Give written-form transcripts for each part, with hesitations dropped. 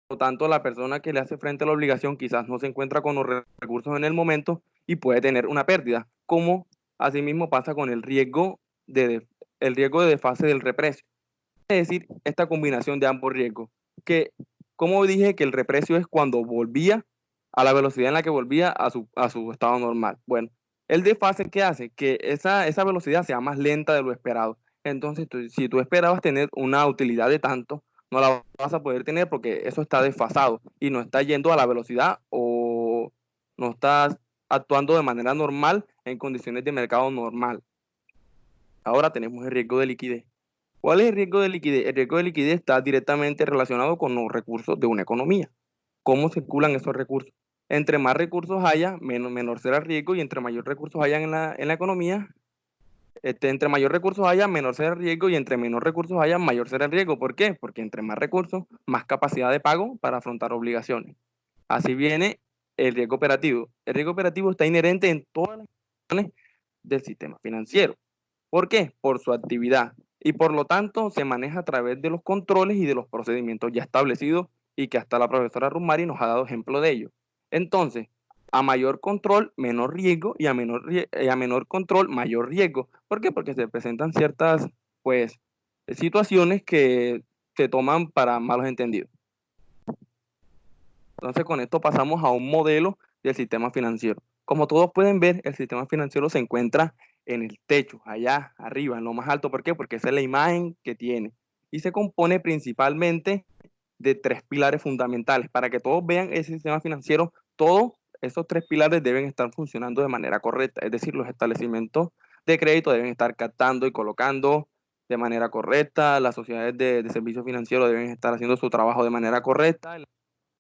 lo tanto la persona que le hace frente a la obligación quizás no se encuentra con los recursos en el momento y puede tener una pérdida, como asimismo pasa con el riesgo de desfase del reprecio. Es decir, esta combinación de ambos riesgos, que como dije que el reprecio es cuando volvía a la velocidad en la que volvía a su estado normal. Bueno, el desfase, ¿qué hace? Que esa velocidad sea más lenta de lo esperado. Entonces, si tú esperabas tener una utilidad de tanto, no la vas a poder tener porque eso está desfasado y no está yendo a la velocidad o no estás actuando de manera normal en condiciones de mercado normal. Ahora tenemos el riesgo de liquidez. ¿Cuál es el riesgo de liquidez? El riesgo de liquidez está directamente relacionado con los recursos de una economía. ¿Cómo circulan esos recursos? Entre más recursos haya, menor será el riesgo, y entre mayor recursos haya en la economía, entre mayor recursos haya, menor será el riesgo, y entre menor recursos haya, mayor será el riesgo. ¿Por qué? Porque entre más recursos, más capacidad de pago para afrontar obligaciones. Así viene el riesgo operativo. El riesgo operativo está inherente en todas las instituciones del sistema financiero. ¿Por qué? Por su actividad. Y por lo tanto se maneja a través de los controles y de los procedimientos ya establecidos y que hasta la profesora Rumari nos ha dado ejemplo de ello. Entonces, a mayor control, menor riesgo, y a menor control, mayor riesgo. ¿Por qué? Porque se presentan ciertas, pues, situaciones que se toman para malos entendidos. Entonces, con esto pasamos a un modelo del sistema financiero. Como todos pueden ver, el sistema financiero se encuentra en el techo, allá arriba, en lo más alto. ¿Por qué? Porque esa es la imagen que tiene. Y se compone principalmente de tres pilares fundamentales. Para que todos vean ese sistema financiero, todos esos tres pilares deben estar funcionando de manera correcta. Es decir, los establecimientos de crédito deben estar captando y colocando de manera correcta. Las sociedades de servicios financieros deben estar haciendo su trabajo de manera correcta.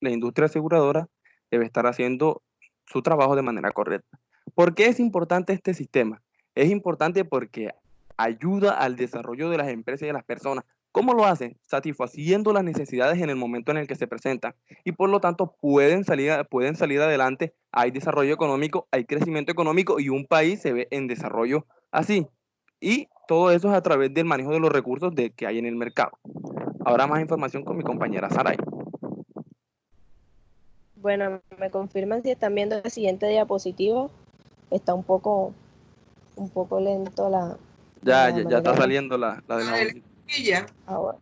La industria aseguradora debe estar haciendo su trabajo de manera correcta. ¿Por qué es importante este sistema? Es importante porque ayuda al desarrollo de las empresas y de las personas. ¿Cómo lo hacen? Satisfaciendo las necesidades en el momento en el que se presentan y por lo tanto pueden salir adelante. Hay desarrollo económico, hay crecimiento económico y un país se ve en desarrollo así. Y todo eso es a través del manejo de los recursos que hay en el mercado. Ahora más información con mi compañera Saray. Bueno, me confirman si están viendo la siguiente diapositiva. Está un poco lento la Ya está manera como saliendo la del jaboncito. ahora.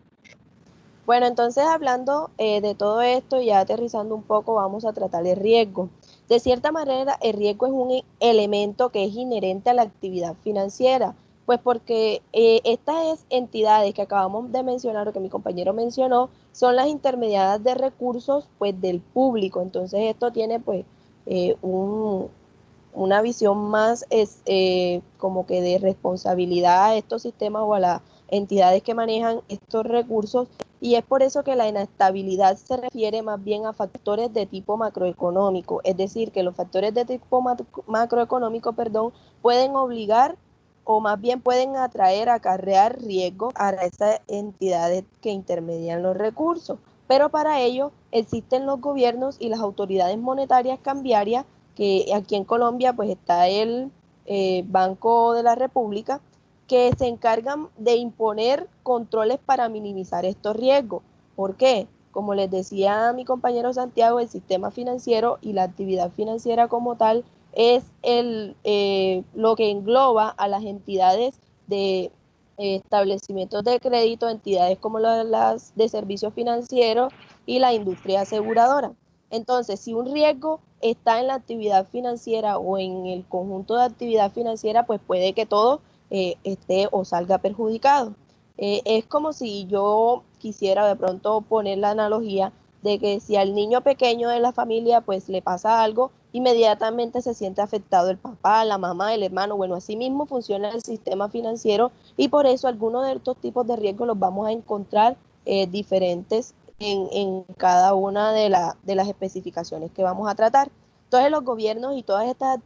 Bueno, entonces hablando de todo esto, ya aterrizando un poco, vamos a tratar el riesgo. De cierta manera, el riesgo es un elemento que es inherente a la actividad financiera, pues porque estas entidades que acabamos de mencionar o que mi compañero mencionó son las intermediadas de recursos pues del público. Entonces esto tiene pues una visión más como que de responsabilidad a estos sistemas o a las entidades que manejan estos recursos, y es por eso que la inestabilidad se refiere más bien a factores de tipo macroeconómico, es decir, que los factores de tipo macroeconómico, perdón, pueden obligar o más bien pueden atraer, acarrear riesgos a esas entidades que intermedian los recursos. Pero para ello existen los gobiernos y las autoridades monetarias cambiarias, que aquí en Colombia pues está el Banco de la República, que se encargan de imponer controles para minimizar estos riesgos. ¿Por qué? Como les decía mi compañero Santiago, el sistema financiero y la actividad financiera como tal es lo que engloba a las entidades de establecimientos de crédito, entidades como las de servicios financieros y la industria aseguradora. Entonces, si un riesgo está en la actividad financiera o en el conjunto de actividad financiera, pues puede que todo esté o salga perjudicado. Es como si yo quisiera de pronto poner la analogía de que si al niño pequeño de la familia pues le pasa algo, inmediatamente se siente afectado el papá, la mamá, el hermano. Bueno, así mismo funciona el sistema financiero, y por eso algunos de estos tipos de riesgos los vamos a encontrar diferentes en cada una de las especificaciones que vamos a tratar. Entonces los gobiernos y todas estas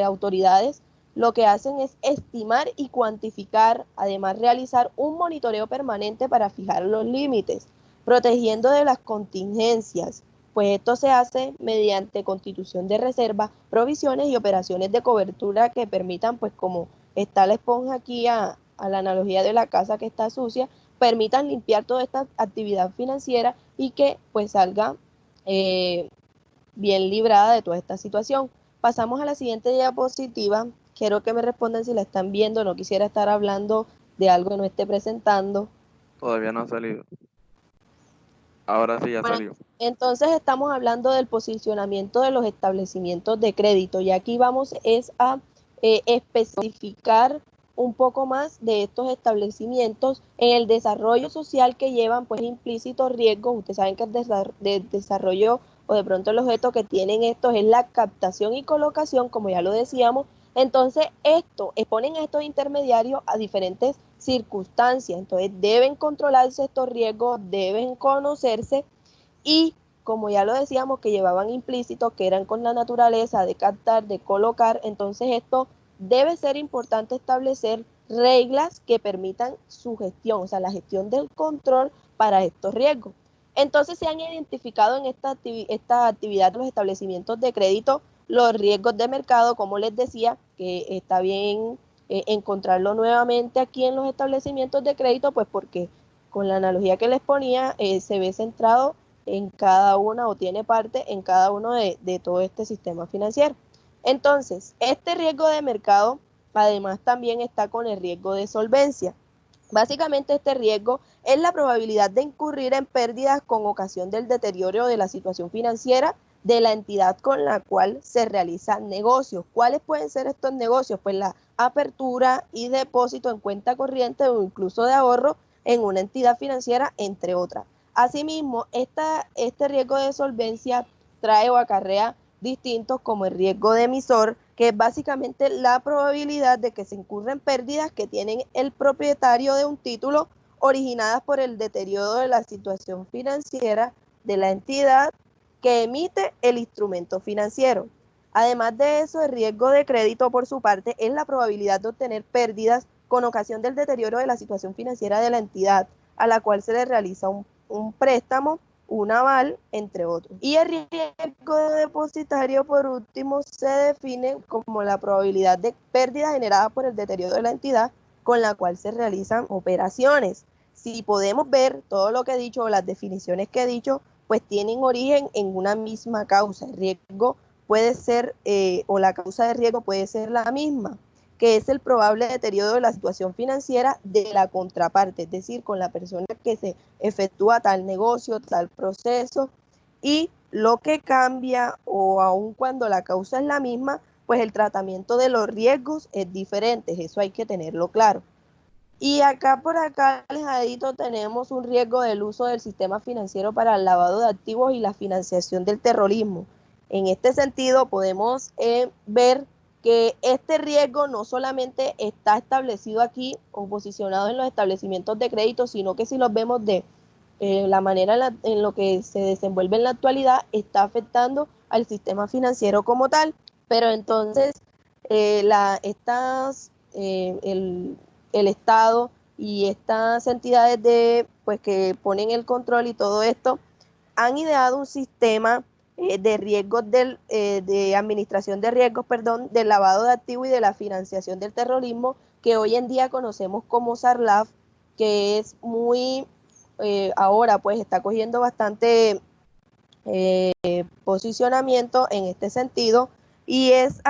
autoridades lo que hacen es estimar y cuantificar, además realizar un monitoreo permanente para fijar los límites, protegiendo de las contingencias, pues esto se hace mediante constitución de reserva, provisiones y operaciones de cobertura que permitan, pues como está la esponja aquí a la analogía de la casa que está sucia, permitan limpiar toda esta actividad financiera y que pues salga bien librada de toda esta situación. Pasamos a la siguiente diapositiva. Quiero que me respondan si la están viendo. No quisiera estar hablando de algo que no esté presentando. Todavía no ha salido. Ahora sí ya Bueno, salió. entonces estamos hablando del posicionamiento de los establecimientos de crédito y aquí vamos es a especificar un poco más de estos establecimientos en el desarrollo social que llevan pues implícitos riesgos. Ustedes saben que el desarrollo o de pronto el objeto que tienen estos es la captación y colocación, como ya lo decíamos. Entonces esto exponen a estos intermediarios a diferentes circunstancias. Entonces deben controlarse estos riesgos, deben conocerse y como ya lo decíamos, que llevaban implícitos, que eran con la naturaleza de captar, de colocar. Entonces esto debe ser importante establecer reglas que permitan su gestión, o sea, la gestión del control para estos riesgos. Entonces se han identificado en esta actividad de los establecimientos de crédito los riesgos de mercado, como les decía, que está bien encontrarlo nuevamente aquí en los establecimientos de crédito, pues porque con la analogía que les ponía, se ve centrado en cada una o tiene parte en cada uno de todo este sistema financiero. Entonces, este riesgo de mercado además también está con el riesgo de solvencia. Básicamente este riesgo es la probabilidad de incurrir en pérdidas con ocasión del deterioro de la situación financiera de la entidad con la cual se realizan negocios. ¿Cuáles pueden ser estos negocios? Pues la apertura y depósito en cuenta corriente o incluso de ahorro en una entidad financiera, entre otras. Asimismo, este riesgo de solvencia trae o acarrea distintos como el riesgo de emisor, que es básicamente la probabilidad de que se incurren pérdidas que tiene el propietario de un título originadas por el deterioro de la situación financiera de la entidad que emite el instrumento financiero. Además de eso, el riesgo de crédito, por su parte, es la probabilidad de obtener pérdidas con ocasión del deterioro de la situación financiera de la entidad a la cual se le realiza un préstamo, un aval, entre otros. Y el riesgo depositario, por último, se define como la probabilidad de pérdida generada por el deterioro de la entidad con la cual se realizan operaciones. Si podemos ver todo lo que he dicho o las definiciones que he dicho, pues tienen origen en una misma causa. El riesgo puede ser, o la causa de riesgo puede ser la misma, que es el probable deterioro de la situación financiera de la contraparte, es decir, con la persona que se efectúa tal negocio, tal proceso, y lo que cambia, o aun cuando la causa es la misma, pues el tratamiento de los riesgos es diferente, eso hay que tenerlo claro. Y acá por acá, alejadito, tenemos un riesgo del uso del sistema financiero para el lavado de activos y la financiación del terrorismo. En este sentido, podemos ver que este riesgo no solamente está establecido aquí o posicionado en los establecimientos de crédito, sino que si los vemos de la manera en lo que se desenvuelve en la actualidad, está afectando al sistema financiero como tal. Pero entonces, el Estado y estas entidades pues, que ponen el control y todo esto, han ideado un sistema de riesgos de administración de riesgos, perdón, del lavado de activos y de la financiación del terrorismo, que hoy en día conocemos como SARLAF, que es muy, ahora pues está cogiendo bastante posicionamiento en este sentido, y es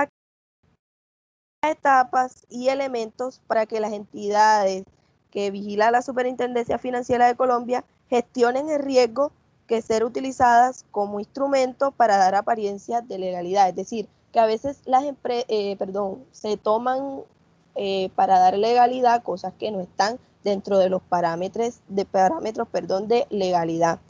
etapas y elementos para que las entidades que vigila la Superintendencia Financiera de Colombia gestionen el riesgo que ser utilizadas como instrumento para dar apariencia de legalidad. Es decir, que a veces se toman para dar legalidad cosas que no están dentro de los parámetros de legalidad.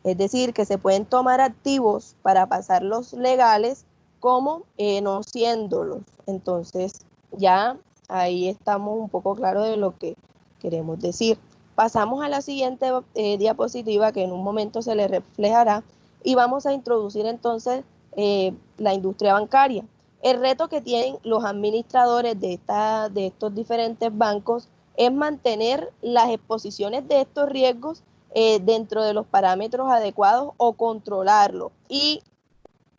Es decir, que se pueden tomar activos para pasarlos legales como no siéndolos. Entonces, ya ahí estamos un poco claros de lo que queremos decir. Pasamos a la siguiente diapositiva que en un momento se le reflejará y vamos a introducir entonces la industria bancaria. El reto que tienen los administradores de estos diferentes bancos es mantener las exposiciones de estos riesgos dentro de los parámetros adecuados o controlarlo. Y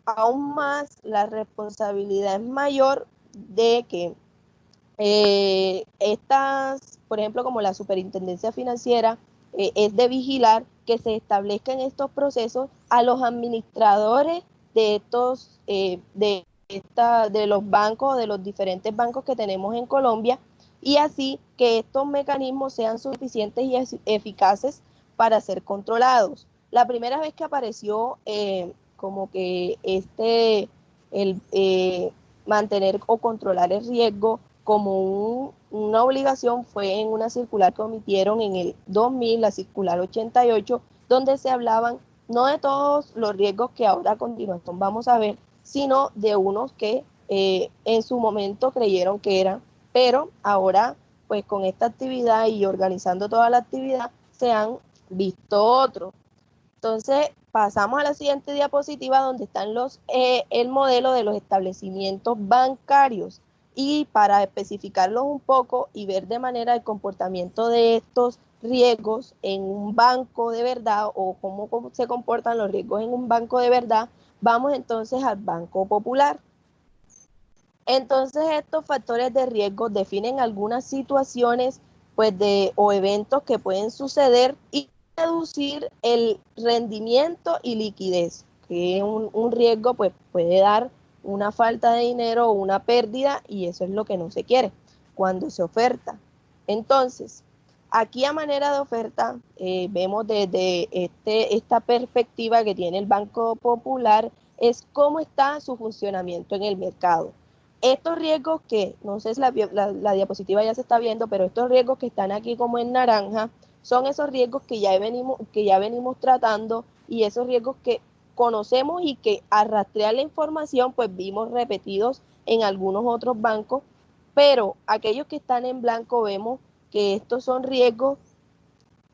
aún más, la responsabilidad es mayor de que por ejemplo, como la Superintendencia Financiera es de vigilar que se establezcan estos procesos a los administradores de estos, de los bancos, de los diferentes bancos que tenemos en Colombia, y así que estos mecanismos sean suficientes y eficaces para ser controlados. La primera vez que apareció como que el mantener o controlar el riesgo como una obligación fue en una circular que omitieron en el 2000, la circular 88, donde se hablaban no de todos los riesgos que ahora a continuación vamos a ver, sino de unos que en su momento creyeron que eran, pero ahora pues con esta actividad y organizando toda la actividad se han visto otros. Entonces pasamos a la siguiente diapositiva donde están el modelo de los establecimientos bancarios, y para especificarlos un poco y ver de manera el comportamiento de estos riesgos en un banco de verdad o cómo se comportan los riesgos en un banco de verdad, vamos entonces al Banco Popular. Entonces estos factores de riesgo definen algunas situaciones pues o eventos que pueden suceder y reducir el rendimiento y liquidez, que un riesgo pues puede dar una falta de dinero o una pérdida, y eso es lo que no se quiere cuando se oferta. Entonces, aquí a manera de oferta vemos desde esta perspectiva que tiene el Banco Popular es cómo está su funcionamiento en el mercado. Estos riesgos que, no sé si la diapositiva ya se está viendo, pero estos riesgos que están aquí como en naranja, son esos riesgos que ya venimos tratando, y esos riesgos que conocemos y que al rastrear la información pues vimos repetidos en algunos otros bancos, pero aquellos que están en blanco vemos que estos son riesgos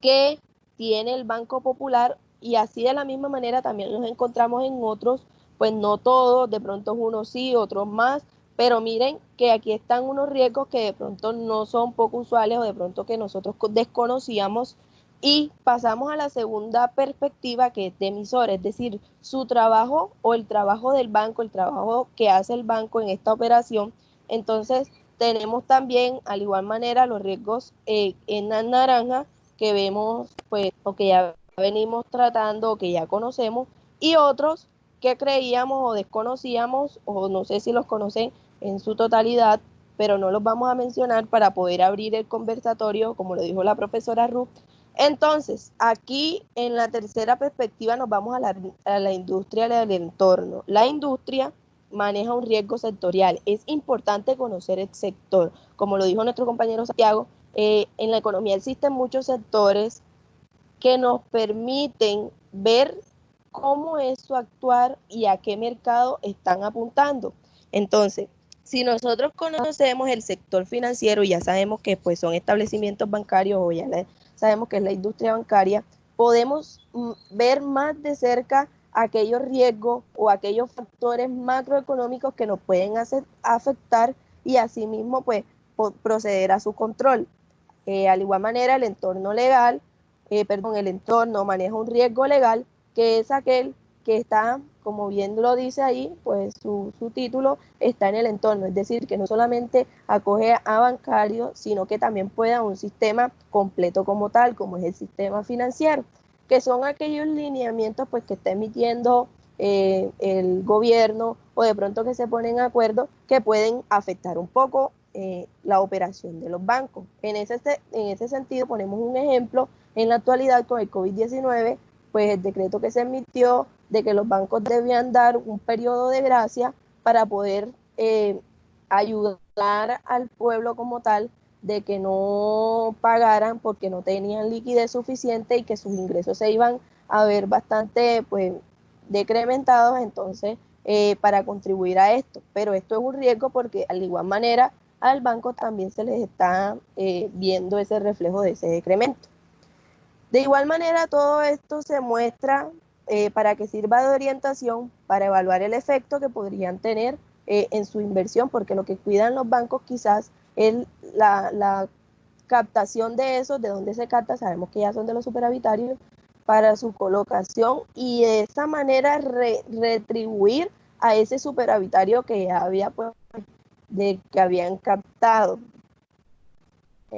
que tiene el Banco Popular, y así de la misma manera también los encontramos en otros, pues no todos, de pronto unos sí, otros más, pero miren que aquí están unos riesgos que de pronto no son poco usuales o de pronto que nosotros desconocíamos. Y pasamos a la segunda perspectiva, que es de emisor, es decir, su trabajo o el trabajo del banco, el trabajo que hace el banco en esta operación. Entonces tenemos también al igual manera los riesgos en la naranja, que vemos pues o que ya venimos tratando o que ya conocemos, y otros que creíamos o desconocíamos o no sé si los conocen en su totalidad, pero no los vamos a mencionar para poder abrir el conversatorio, como lo dijo la profesora Ruth. Entonces, aquí en la tercera perspectiva nos vamos a la industria del entorno. La industria maneja un riesgo sectorial. Es importante conocer el sector. Como lo dijo nuestro compañero Santiago, en la economía existen muchos sectores que nos permiten ver cómo es su actuar y a qué mercado están apuntando. Entonces, si nosotros conocemos el sector financiero y ya sabemos que pues son establecimientos bancarios o ya sabemos que es la industria bancaria, podemos ver más de cerca aquellos riesgos o aquellos factores macroeconómicos que nos pueden afectar, y asimismo pues proceder a su control. Al igual manera, el entorno legal, el entorno maneja un riesgo legal, que es aquel que está, como bien lo dice ahí, pues su título está en el entorno, es decir, que no solamente acoge a bancarios, sino que también puede a un sistema completo como tal, como es el sistema financiero, que son aquellos lineamientos pues que está emitiendo el gobierno, o de pronto que se ponen de acuerdo, que pueden afectar un poco la operación de los bancos. En ese sentido ponemos un ejemplo en la actualidad con el COVID-19, pues el decreto que se emitió de que los bancos debían dar un periodo de gracia para poder ayudar al pueblo como tal, de que no pagaran porque no tenían liquidez suficiente y que sus ingresos se iban a ver bastante pues decrementados, entonces para contribuir a esto. Pero esto es un riesgo porque al igual manera al banco también se les está viendo ese reflejo de ese decremento. De igual manera, todo esto se muestra para que sirva de orientación para evaluar el efecto que podrían tener en su inversión, porque lo que cuidan los bancos quizás es la captación de esos, de dónde se capta, sabemos que ya son de los superavitarios, para su colocación, y de esa manera retribuir a ese superavitario que ya había pues, de que habían captado.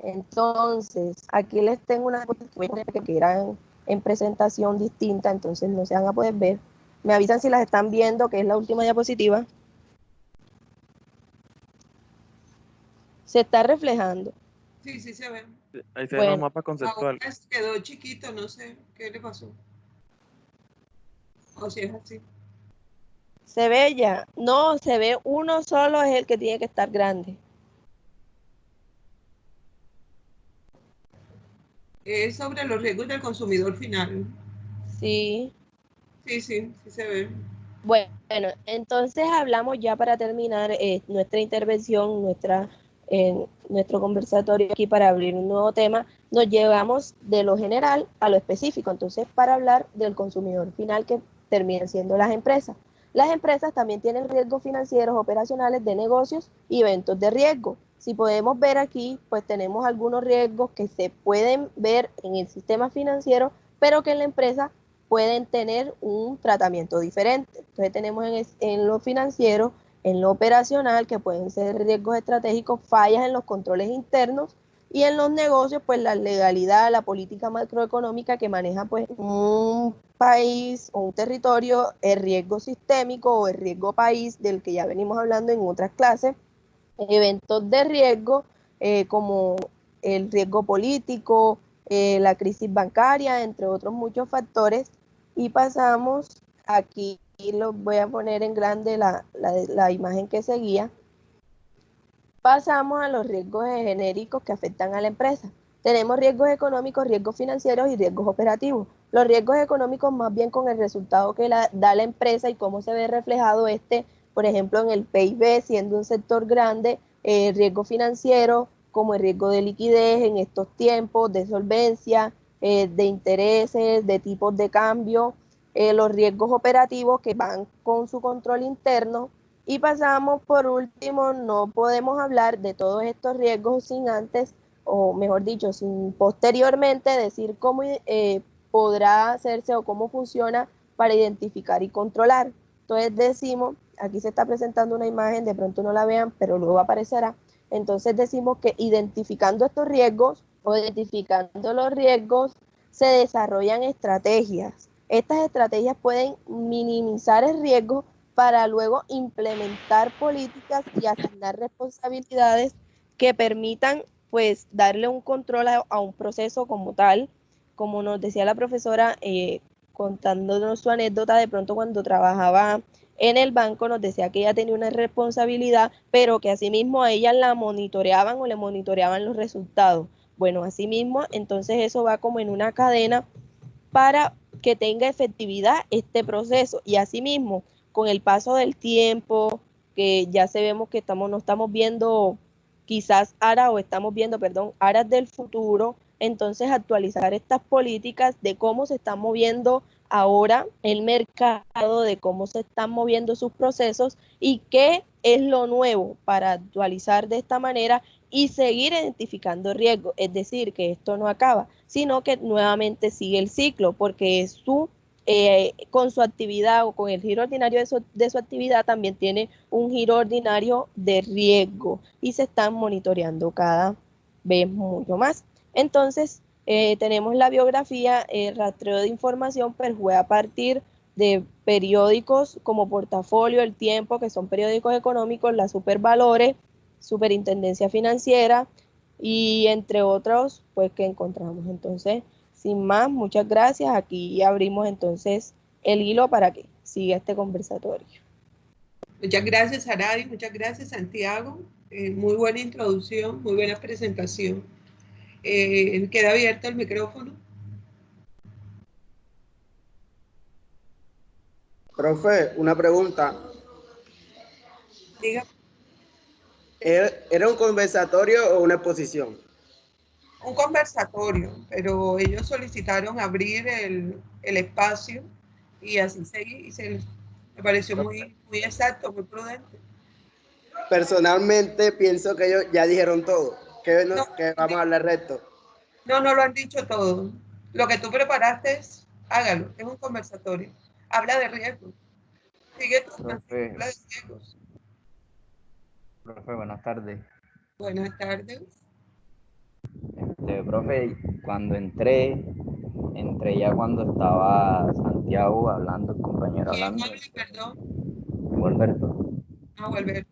Entonces, aquí les tengo una cosa que eran en presentación distinta, entonces no se van a poder ver. Me avisan si las están viendo, que es la última diapositiva. Se está reflejando. Sí, sí se ve. Ahí se ven los mapas Ahora conceptuales. quedó chiquito, no sé qué le pasó. O si es así. ¿Se ve ya? No, se ve uno solo, es el que tiene que estar grande. Es sobre los riesgos del consumidor final. Sí. Sí, sí, sí se ve. Bueno, entonces hablamos ya para terminar nuestra intervención, nuestro conversatorio aquí para abrir un nuevo tema. Nos llevamos de lo general a lo específico, entonces para hablar del consumidor final que terminan siendo las empresas. Las empresas también tienen riesgos financieros, operacionales, de negocios y eventos de riesgo. Si podemos ver aquí, pues tenemos algunos riesgos que se pueden ver en el sistema financiero, pero que en la empresa pueden tener un tratamiento diferente. Entonces tenemos en lo financiero, en lo operacional, que pueden ser riesgos estratégicos, fallas en los controles internos, y en los negocios, pues la legalidad, la política macroeconómica que maneja pues un país o un territorio, el riesgo sistémico o el riesgo país, del que ya venimos hablando en otras clases, eventos de riesgo como el riesgo político, la crisis bancaria, entre otros muchos factores. Y pasamos, aquí los voy a poner en grande la imagen que seguía. Pasamos a los riesgos genéricos que afectan a la empresa. Tenemos riesgos económicos, riesgos financieros y riesgos operativos. Los riesgos económicos más bien con el resultado que da la empresa y cómo se ve reflejado por ejemplo, en el PIB, siendo un sector grande, riesgo financiero, como el riesgo de liquidez en estos tiempos, de solvencia, de intereses, de tipos de cambio, los riesgos operativos que van con su control interno. Y pasamos por último, no podemos hablar de todos estos riesgos sin antes, o mejor dicho, sin posteriormente decir cómo podrá hacerse o cómo funciona para identificar y controlar. Entonces decimos, aquí se está presentando una imagen, de pronto no la vean, pero luego aparecerá. Entonces decimos que identificando estos riesgos o identificando los riesgos, se desarrollan estrategias. Estas estrategias pueden minimizar el riesgo para luego implementar políticas y asignar responsabilidades que permitan pues darle un control a un proceso como tal, como nos decía la profesora contándonos su anécdota de pronto cuando trabajaba en el banco, nos decía que ella tenía una responsabilidad, pero que asimismo a ella la monitoreaban o le monitoreaban los resultados. Bueno, asimismo, entonces eso va como en una cadena para que tenga efectividad este proceso. Y asimismo, con el paso del tiempo, que ya sabemos que no estamos viendo quizás aras, o estamos viendo, perdón, aras del futuro, entonces actualizar estas políticas de cómo se está moviendo ahora el mercado, de cómo se están moviendo sus procesos y qué es lo nuevo para actualizar de esta manera y seguir identificando riesgos. Es decir, que esto no acaba, sino que nuevamente sigue el ciclo, porque con su actividad o con el giro ordinario de su actividad también tiene un giro ordinario de riesgo y se están monitoreando cada vez mucho más. Entonces, tenemos la biografía, el rastreo de información, pero fue a partir de periódicos como Portafolio, El Tiempo, que son periódicos económicos, la Supervalores, Superintendencia Financiera y entre otros, pues que encontramos. Entonces, sin más, muchas gracias. Aquí abrimos entonces el hilo para que siga este conversatorio. Muchas gracias, Aradi, muchas gracias, Santiago. Muy buena introducción, muy buena presentación. Queda abierto el micrófono. Profe, una pregunta. Diga. ¿Era un conversatorio o una exposición? Un conversatorio, pero ellos solicitaron abrir el espacio y así seguí. Me pareció muy, muy exacto, muy prudente. Personalmente pienso que ellos ya dijeron todo, No, que vamos a hablar recto. no lo han dicho todo. Lo que tú preparaste, hágalo, es un conversatorio. Habla de riesgos. Sigue tu habla de riesgos. Profe, buenas tardes. Buenas tardes. Profe, cuando entré ya cuando estaba Santiago hablando, el compañero hablando. Perdón. Alberto. No, Alberto.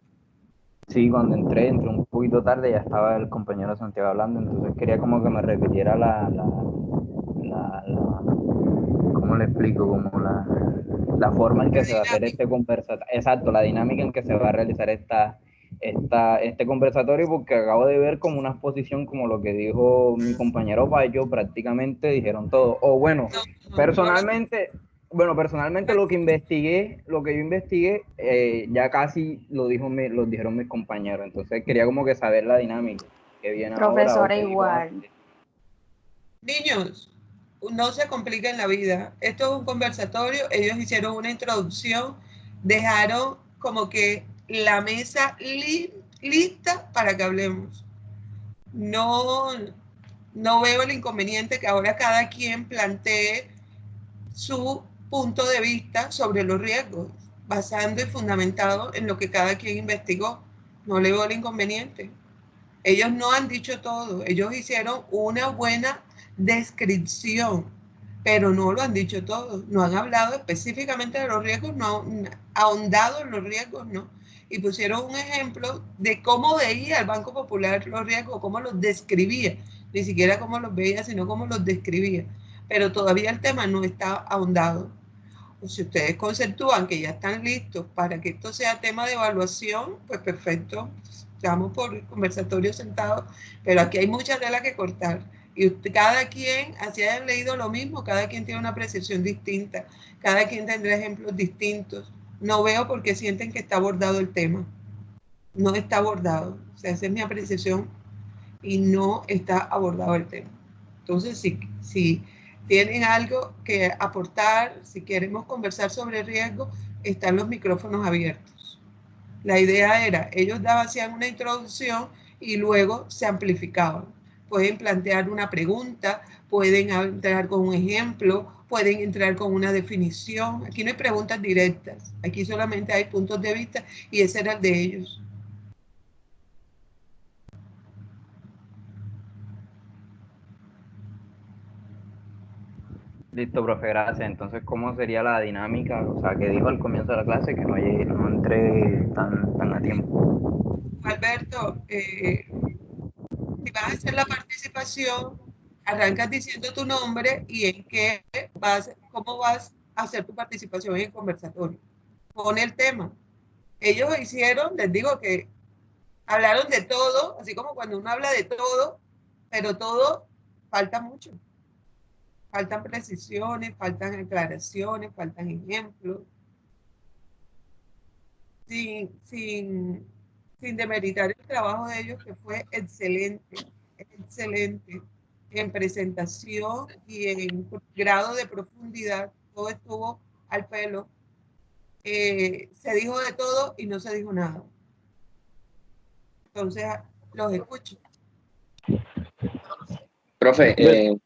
Sí, cuando entré un poquito tarde, ya estaba el compañero Santiago hablando, entonces quería como que me repitiera ¿cómo le explico? Como la forma en que se va a hacer este conversatorio, exacto, la dinámica en que se va a realizar este conversatorio, porque acabo de ver como una exposición, como lo que dijo mi compañero Payo, prácticamente dijeron todo. O bueno, personalmente lo que yo investigué, ya casi lo dijeron mis compañeros, entonces quería como que saber la dinámica que viene ahora. Profesora, igual. Niños, no se compliquen la vida. Esto es un conversatorio, ellos hicieron una introducción, dejaron como que la mesa lista para que hablemos. No, no veo el inconveniente que ahora cada quien plantee su punto de vista sobre los riesgos, basando y fundamentado en lo que cada quien investigó. No le veo el inconveniente. Ellos no han dicho todo, ellos hicieron una buena descripción, pero no lo han dicho todo, no han hablado específicamente de los riesgos, no han ahondado en los riesgos, no. Y pusieron un ejemplo de cómo veía el Banco Popular los riesgos, cómo los describía, ni siquiera cómo los veía, sino cómo los describía. Pero todavía el tema no está ahondado. O si ustedes conceptúan que ya están listos para que esto sea tema de evaluación, pues perfecto, estamos por conversatorio sentado, pero aquí hay mucha tela que cortar. Y cada quien, así hayan leído lo mismo, cada quien tiene una percepción distinta, cada quien tendrá ejemplos distintos. No veo por qué sienten que está abordado el tema. No está abordado. O sea, esa es mi apreciación y no está abordado el tema. Entonces, si tienen algo que aportar, si queremos conversar sobre riesgo, están los micrófonos abiertos. La idea era, ellos hacían una introducción y luego se amplificaban. Pueden plantear una pregunta, pueden entrar con un ejemplo, pueden entrar con una definición. Aquí no hay preguntas directas, aquí solamente hay puntos de vista y ese era el de ellos. Listo, profe, gracias. Entonces, ¿cómo sería la dinámica? O sea, que dijo al comienzo de la clase que no entré tan a tiempo. Alberto, si vas a hacer la participación, arrancas diciendo tu nombre y en cómo vas a hacer tu participación en el conversatorio. Pon el tema. Ellos hicieron, les digo que hablaron de todo, así como cuando uno habla de todo, pero todo falta mucho. Faltan precisiones, faltan aclaraciones, faltan ejemplos. Sin demeritar el trabajo de ellos, que fue excelente en presentación y en grado de profundidad, todo estuvo al pelo. Se dijo de todo y no se dijo nada. Entonces, los escucho. Profe,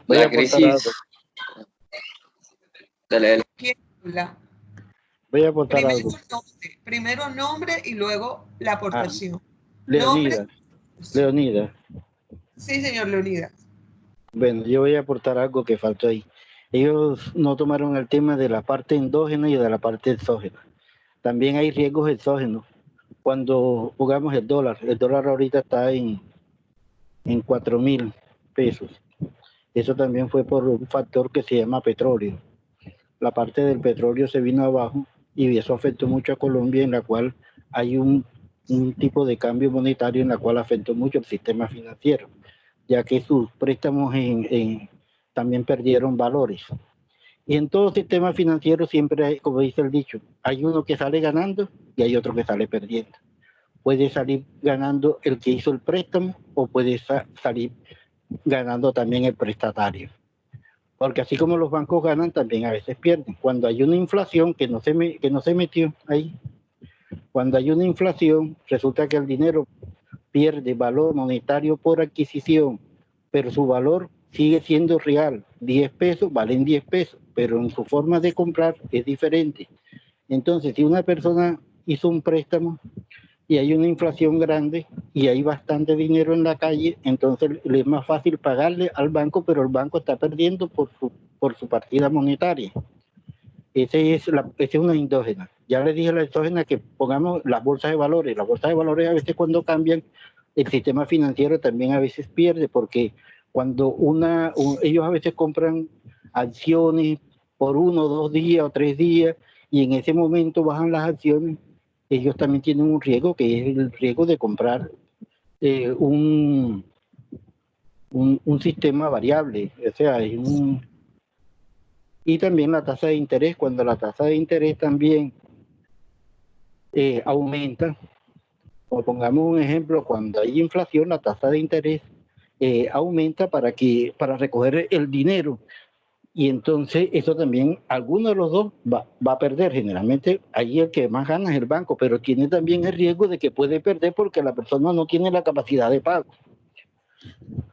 la crisis... Dale. ¿Quién habla? Voy a aportar algo. Primero nombre y luego la aportación. Leonidas. Leonidas. Sí, señor Leonidas. Bueno, yo voy a aportar algo que faltó ahí. Ellos no tomaron el tema de la parte endógena y de la parte exógena. También hay riesgos exógenos. Cuando jugamos el dólar ahorita está en 4.000 pesos. Eso también fue por un factor que se llama petróleo. La parte del petróleo se vino abajo y eso afectó mucho a Colombia, en la cual hay un tipo de cambio monetario en la cual afectó mucho el sistema financiero, ya que sus préstamos también perdieron valores. Y en todo sistema financiero siempre hay, como dice el dicho, hay uno que sale ganando y hay otro que sale perdiendo. Puede salir ganando el que hizo el préstamo o puede salir ganando también el prestatario. Porque así como los bancos ganan, también a veces pierden. Cuando hay una inflación que no se metió ahí, cuando hay una inflación, resulta que el dinero pierde valor monetario por adquisición, pero su valor sigue siendo real. 10 pesos valen 10 pesos, pero en su forma de comprar es diferente. Entonces, si una persona hizo un préstamo y hay una inflación grande y hay bastante dinero en la calle, entonces le es más fácil pagarle al banco, pero el banco está perdiendo por su partida monetaria. Esa es una endógena. Ya le dije a la exógena que pongamos las bolsas de valores. Las bolsas de valores a veces cuando cambian, el sistema financiero también a veces pierde, porque cuando ellos a veces compran acciones por 1, 2 días o 3 días, y en ese momento bajan las acciones, ellos también tienen un riesgo, que es el riesgo de comprar un sistema variable. O sea, y también la tasa de interés, cuando la tasa de interés también aumenta, o pongamos un ejemplo, cuando hay inflación, la tasa de interés aumenta para recoger el dinero, y entonces eso también, alguno de los dos va a perder. Generalmente ahí el que más gana es el banco, pero tiene también el riesgo de que puede perder porque la persona no tiene la capacidad de pago.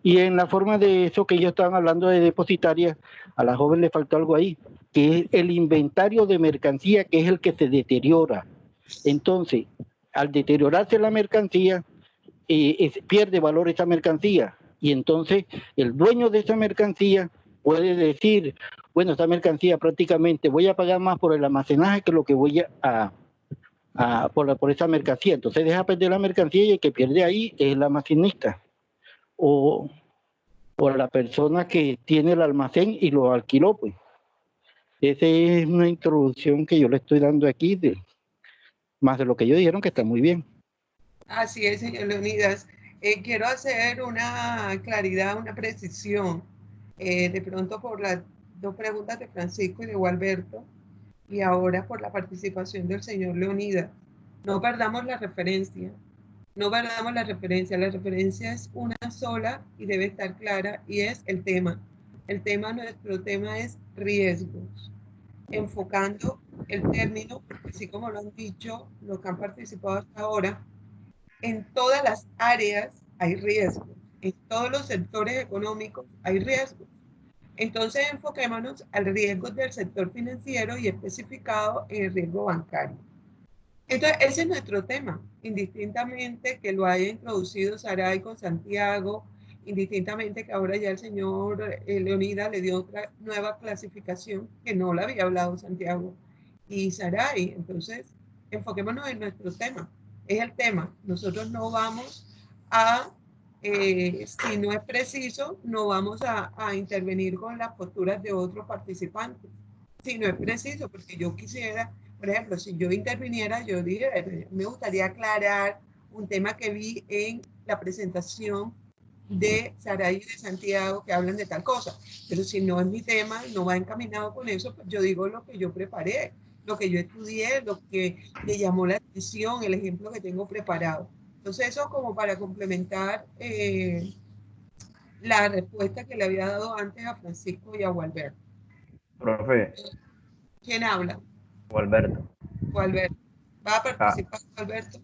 Y en la forma de eso que ellos estaban hablando de depositaria, a la joven le faltó algo ahí, que es el inventario de mercancía, que es el que se deteriora. Entonces, al deteriorarse la mercancía, pierde valor esa mercancía. Y entonces el dueño de esa mercancía puede decir, bueno, esta mercancía prácticamente voy a pagar más por el almacenaje que lo que voy por esa mercancía. Entonces deja perder la mercancía y el que pierde ahí es el almacenista o la persona que tiene el almacén y lo alquiló, pues. Esa es una introducción que yo le estoy dando aquí, más de lo que ellos dijeron, que está muy bien. Así es, señor Leonidas. Quiero hacer una claridad, una precisión, de pronto por las dos preguntas de Francisco y de Gualberto, y ahora por la participación del señor Leonidas. No perdamos la referencia, no perdamos la referencia es una sola y debe estar clara, y es el tema. Nuestro tema es riesgos, enfocando el término, así como lo han dicho los que han participado hasta ahora, en todas las áreas hay riesgos, en todos los sectores económicos hay riesgos. Entonces enfoquémonos al riesgo del sector financiero y especificado en el riesgo bancario. Entonces ese es nuestro tema, indistintamente que lo haya introducido Saray con Santiago, indistintamente que ahora ya el señor Leonidas le dio otra nueva clasificación que no la había hablado Santiago y Saray. Entonces enfoquémonos en nuestro tema. Es el tema. Nosotros no vamos a, si no es preciso, no vamos a intervenir con las posturas de otros participantes. Si no es preciso, porque yo quisiera, por ejemplo, si yo interviniera, yo diría, me gustaría aclarar un tema que vi en la presentación de Saray y de Santiago que hablan de tal cosa. Pero si no es mi tema, no va encaminado con eso, pues yo digo lo que yo preparé, lo que yo estudié, lo que me llamó la atención, el ejemplo que tengo preparado. Entonces eso como para complementar la respuesta que le había dado antes a Francisco y a Gualberto. Profe. ¿Quién habla? Gualberto. Gualberto. ¿Va a participar, Gualberto?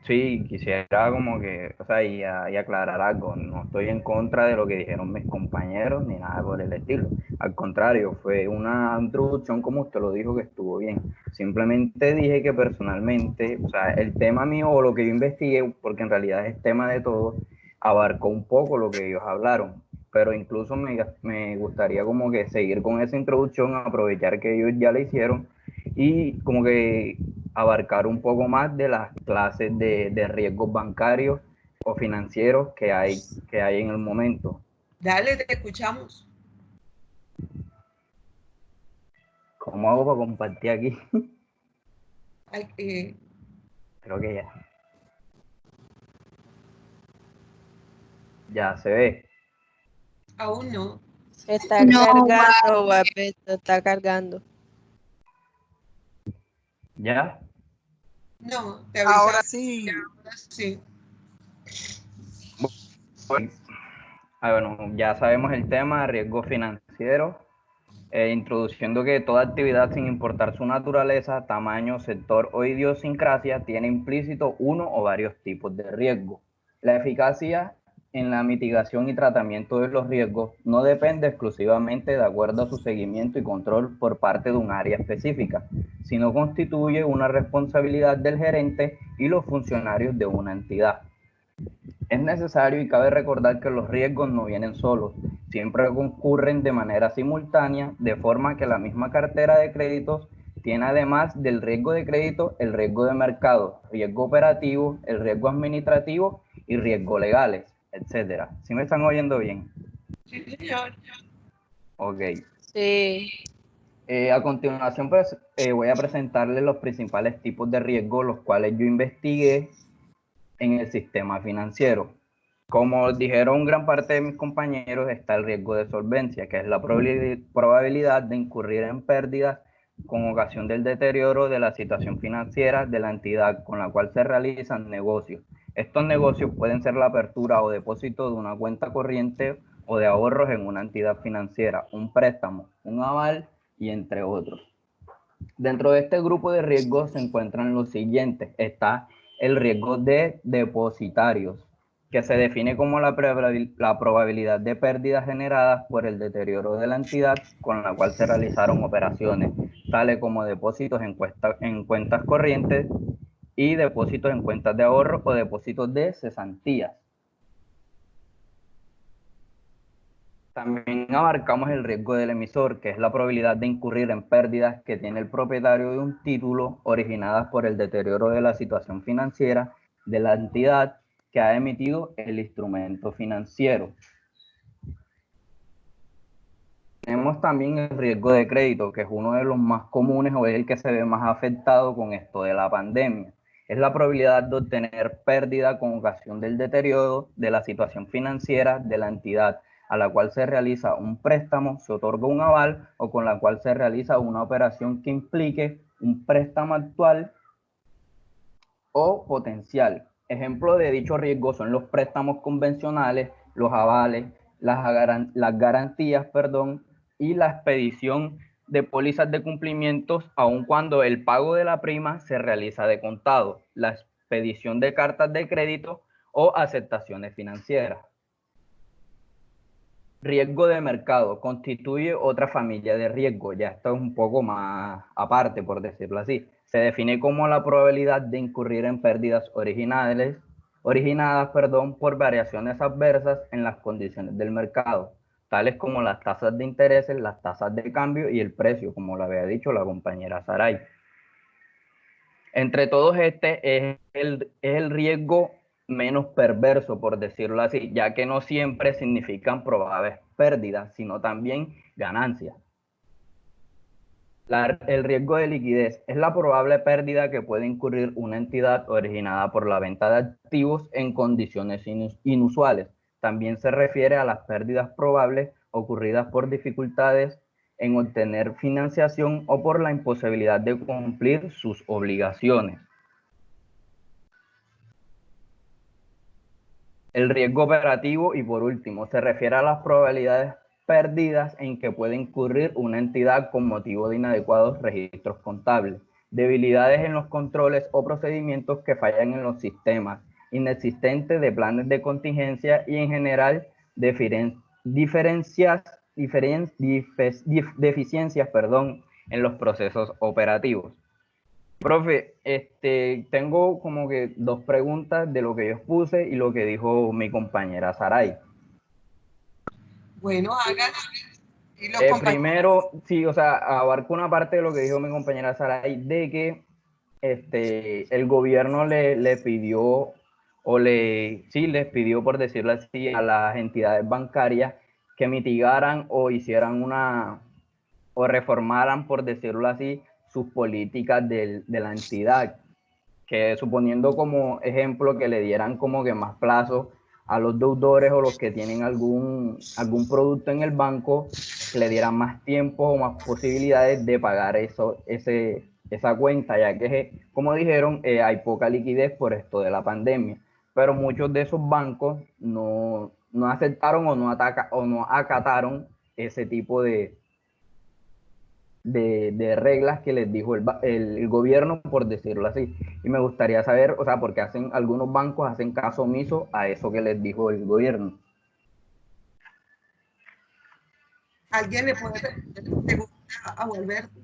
Sí, quisiera como que, o sea, y aclarar algo. No estoy en contra de lo que dijeron mis compañeros ni nada por el estilo. Al contrario, fue una introducción, como usted lo dijo, que estuvo bien. Simplemente dije que personalmente, o sea, el tema mío o lo que yo investigué, porque en realidad es tema de todos, abarcó un poco lo que ellos hablaron. Pero incluso me gustaría como que seguir con esa introducción, aprovechar que ellos ya la hicieron y como que abarcar un poco más de las clases de riesgos bancarios o financieros que hay en el momento. Dale, te escuchamos. ¿Cómo hago para compartir aquí? Ay, Creo que ya. Ya se ve. Aún no. Está cargando, Gualberto, está cargando. ¿Ya? No, te aviso. Ahora sí. Ahora sí. Bueno, ya sabemos el tema de riesgo financiero, introduciendo que toda actividad sin importar su naturaleza, tamaño, sector o idiosincrasia tiene implícito uno o varios tipos de riesgo. La eficacia en la mitigación y tratamiento de los riesgos no depende exclusivamente de acuerdo a su seguimiento y control por parte de un área específica, sino constituye una responsabilidad del gerente y los funcionarios de una entidad. Es necesario y cabe recordar que los riesgos no vienen solos, siempre concurren de manera simultánea, de forma que la misma cartera de créditos tiene además del riesgo de crédito el riesgo de mercado, riesgo operativo, el riesgo administrativo y riesgo legales, etcétera. ¿Sí me están oyendo bien? Sí, señor. Ok. Sí. A continuación, pues, voy a presentarles los principales tipos de riesgos, los cuales yo investigué en el sistema financiero. Como dijeron gran parte de mis compañeros, está el riesgo de solvencia, que es la probabilidad de incurrir en pérdidas con ocasión del deterioro de la situación financiera de la entidad con la cual se realizan negocios. Estos negocios pueden ser la apertura o depósito de una cuenta corriente o de ahorros en una entidad financiera, un préstamo, un aval y entre otros. Dentro de este grupo de riesgos se encuentran los siguientes. Está el riesgo de depositarios, que se define como la probabilidad de pérdidas generadas por el deterioro de la entidad con la cual se realizaron operaciones, tales como depósitos en cuentas corrientes y depósitos en cuentas de ahorro o depósitos de cesantías. También abarcamos el riesgo del emisor, que es la probabilidad de incurrir en pérdidas que tiene el propietario de un título originadas por el deterioro de la situación financiera de la entidad que ha emitido el instrumento financiero. Tenemos también el riesgo de crédito, que es uno de los más comunes o es el que se ve más afectado con esto de la pandemia. Es la probabilidad de obtener pérdida con ocasión del deterioro de la situación financiera de la entidad a la cual se realiza un préstamo, se otorga un aval o con la cual se realiza una operación que implique un préstamo actual o potencial. Ejemplo de dicho riesgo son los préstamos convencionales, los avales, las garantías, y la expedición de pólizas de cumplimientos, aun cuando el pago de la prima se realiza de contado, la expedición de cartas de crédito o aceptaciones financieras. Riesgo de mercado constituye otra familia de riesgo, ya esto es un poco más aparte, por decirlo así. Se define como la probabilidad de incurrir en pérdidas originadas por variaciones adversas en las condiciones del mercado, tales como las tasas de interés, las tasas de cambio y el precio, como lo había dicho la compañera Saray. Entre todos es el riesgo menos perverso, por decirlo así, ya que no siempre significan probables pérdidas, sino también ganancias. El riesgo de liquidez es la probable pérdida que puede incurrir una entidad originada por la venta de activos en condiciones inusuales. También se refiere a las pérdidas probables ocurridas por dificultades en obtener financiación o por la imposibilidad de cumplir sus obligaciones. El riesgo operativo y por último se refiere a las probabilidades perdidas en que puede incurrir una entidad con motivo de inadecuados registros contables, debilidades en los controles o procedimientos que fallan en los sistemas, inexistentes de planes de contingencia y en general deficiencias en los procesos operativos. Profe, tengo como que dos preguntas de lo que yo expuse y lo que dijo mi compañera Saray. Bueno, háganlo. Primero, sí, o sea, abarco una parte de lo que dijo mi compañera Saray, de que el gobierno le pidió, les pidió, por decirlo así, a las entidades bancarias que mitigaran o hicieran o reformaran, por decirlo así, sus políticas de la entidad, que suponiendo como ejemplo que le dieran como que más plazo a los deudores o los que tienen algún producto en el banco, que le dieran más tiempo o más posibilidades de pagar esa cuenta, ya que, como dijeron, hay poca liquidez por esto de la pandemia. Pero muchos de esos bancos no aceptaron o no acataron ese tipo de de reglas que les dijo el gobierno, por decirlo así. Y me gustaría saber, o sea, porque algunos bancos hacen caso omiso a eso que les dijo el gobierno. ¿Alguien le puede responder la pregunta a Gualberto?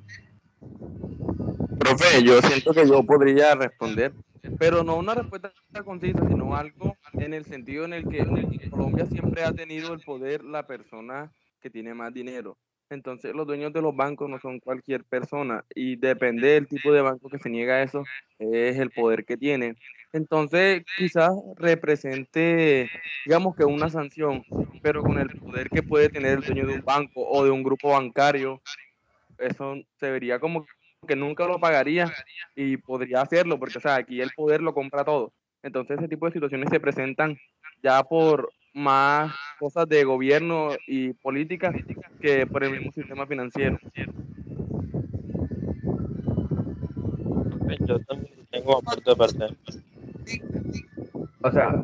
Profe, yo siento que yo podría responder, pero no una respuesta concisa, sino algo en el sentido en el que en Colombia siempre ha tenido el poder la persona que tiene más dinero. Entonces, los dueños de los bancos no son cualquier persona y depende del tipo de banco que se niega a eso, es el poder que tiene. Entonces, quizás represente, digamos que una sanción, pero con el poder que puede tener el dueño de un banco o de un grupo bancario, eso se vería como que nunca lo pagaría y podría hacerlo, porque, o sea, aquí el poder lo compra todo. Entonces, ese tipo de situaciones se presentan ya por más cosas de gobierno y política que por el mismo sistema financiero. Yo también tengo un punto de parte. O sea,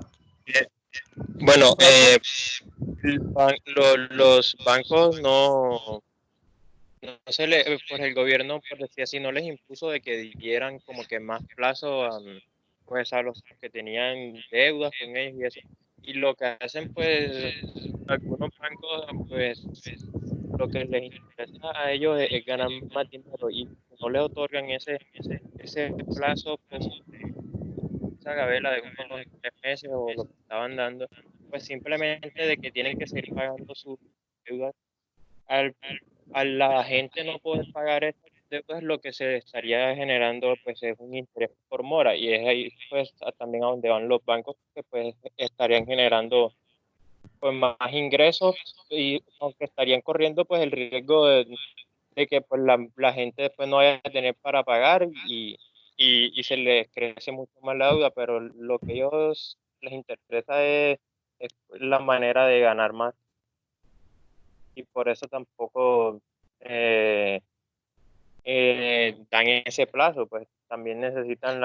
Bueno, los bancos no se le, pues el gobierno, por decir así, no les impuso de que dieran como que más plazo pues a los que tenían deudas con ellos y eso. Y lo que hacen, pues, algunos bancos, pues, lo que les interesa a ellos es ganar más dinero y no les otorgan ese plazo como esa gabela de unos 3 meses o lo que estaban dando, pues simplemente de que tienen que seguir pagando sus deudas. Al, a la gente no poder pagar estas deudas, lo que se estaría generando pues es un interés por mora y es ahí pues también a donde van los bancos que pues estarían generando pues más ingresos y aunque estarían corriendo pues el riesgo de que pues la gente después no vaya a tener para pagar y se les crece mucho más la deuda, pero lo que ellos les interesa es la manera de ganar más y por eso tampoco dan ese plazo, pues también necesitan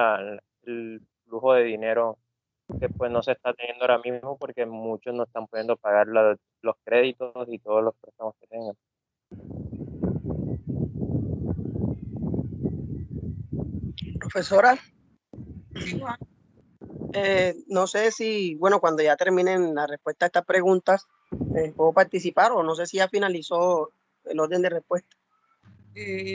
el flujo de dinero que pues no se está teniendo ahora mismo porque muchos no están pudiendo pagar los créditos y todos los préstamos que tengan. Profesora, Sí, Juan. no sé si, bueno, cuando ya terminen la respuesta a estas preguntas, puedo participar o no sé si ya finalizó el orden de respuesta.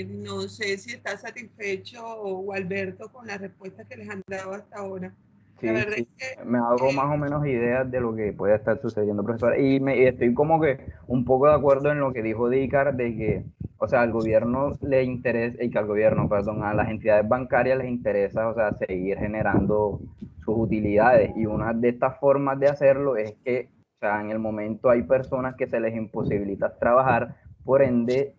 No sé si está satisfecho Gualberto con las respuestas que les han dado hasta ahora. La sí, verdad sí, es que me hago más o menos ideas de lo que puede estar sucediendo, profesor. Y estoy como que un poco de acuerdo en lo que dijo Dícar, de que, o sea, al gobierno le interesa, y que al gobierno, perdón, a las entidades bancarias les interesa, o sea, seguir generando sus utilidades. Y una de estas formas de hacerlo es que, o sea, en el momento hay personas que se les imposibilita trabajar, por ende,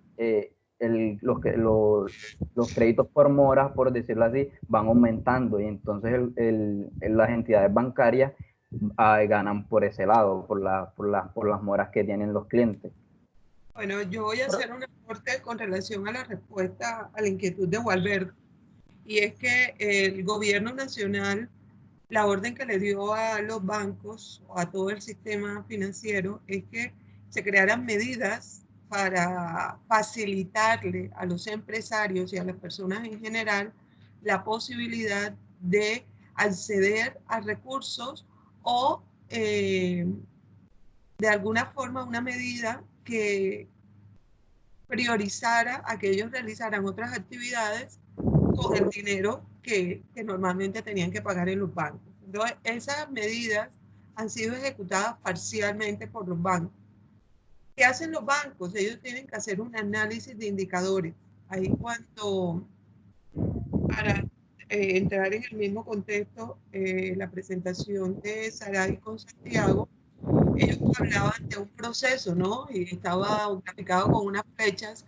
los créditos por moras, por decirlo así, van aumentando y entonces las entidades bancarias ganan por ese lado, por las moras que tienen los clientes. bueno, yo voy a hacer un aporte con relación a la respuesta a la inquietud de Gualberto. Y es que el gobierno nacional, la orden que le dio a los bancos o a todo el sistema financiero es que se crearan medidas para facilitarle a los empresarios y a las personas en general la posibilidad de acceder a recursos o de alguna forma una medida que priorizara a que ellos realizaran otras actividades con el dinero que normalmente tenían que pagar en los bancos. Entonces, esas medidas han sido ejecutadas parcialmente por los bancos. ¿Qué hacen los bancos? Ellos tienen que hacer un análisis de indicadores. Ahí cuando, para entrar en el mismo contexto, la presentación de Saray con Santiago, ellos hablaban de un proceso, ¿no? Y estaba graficado con unas flechas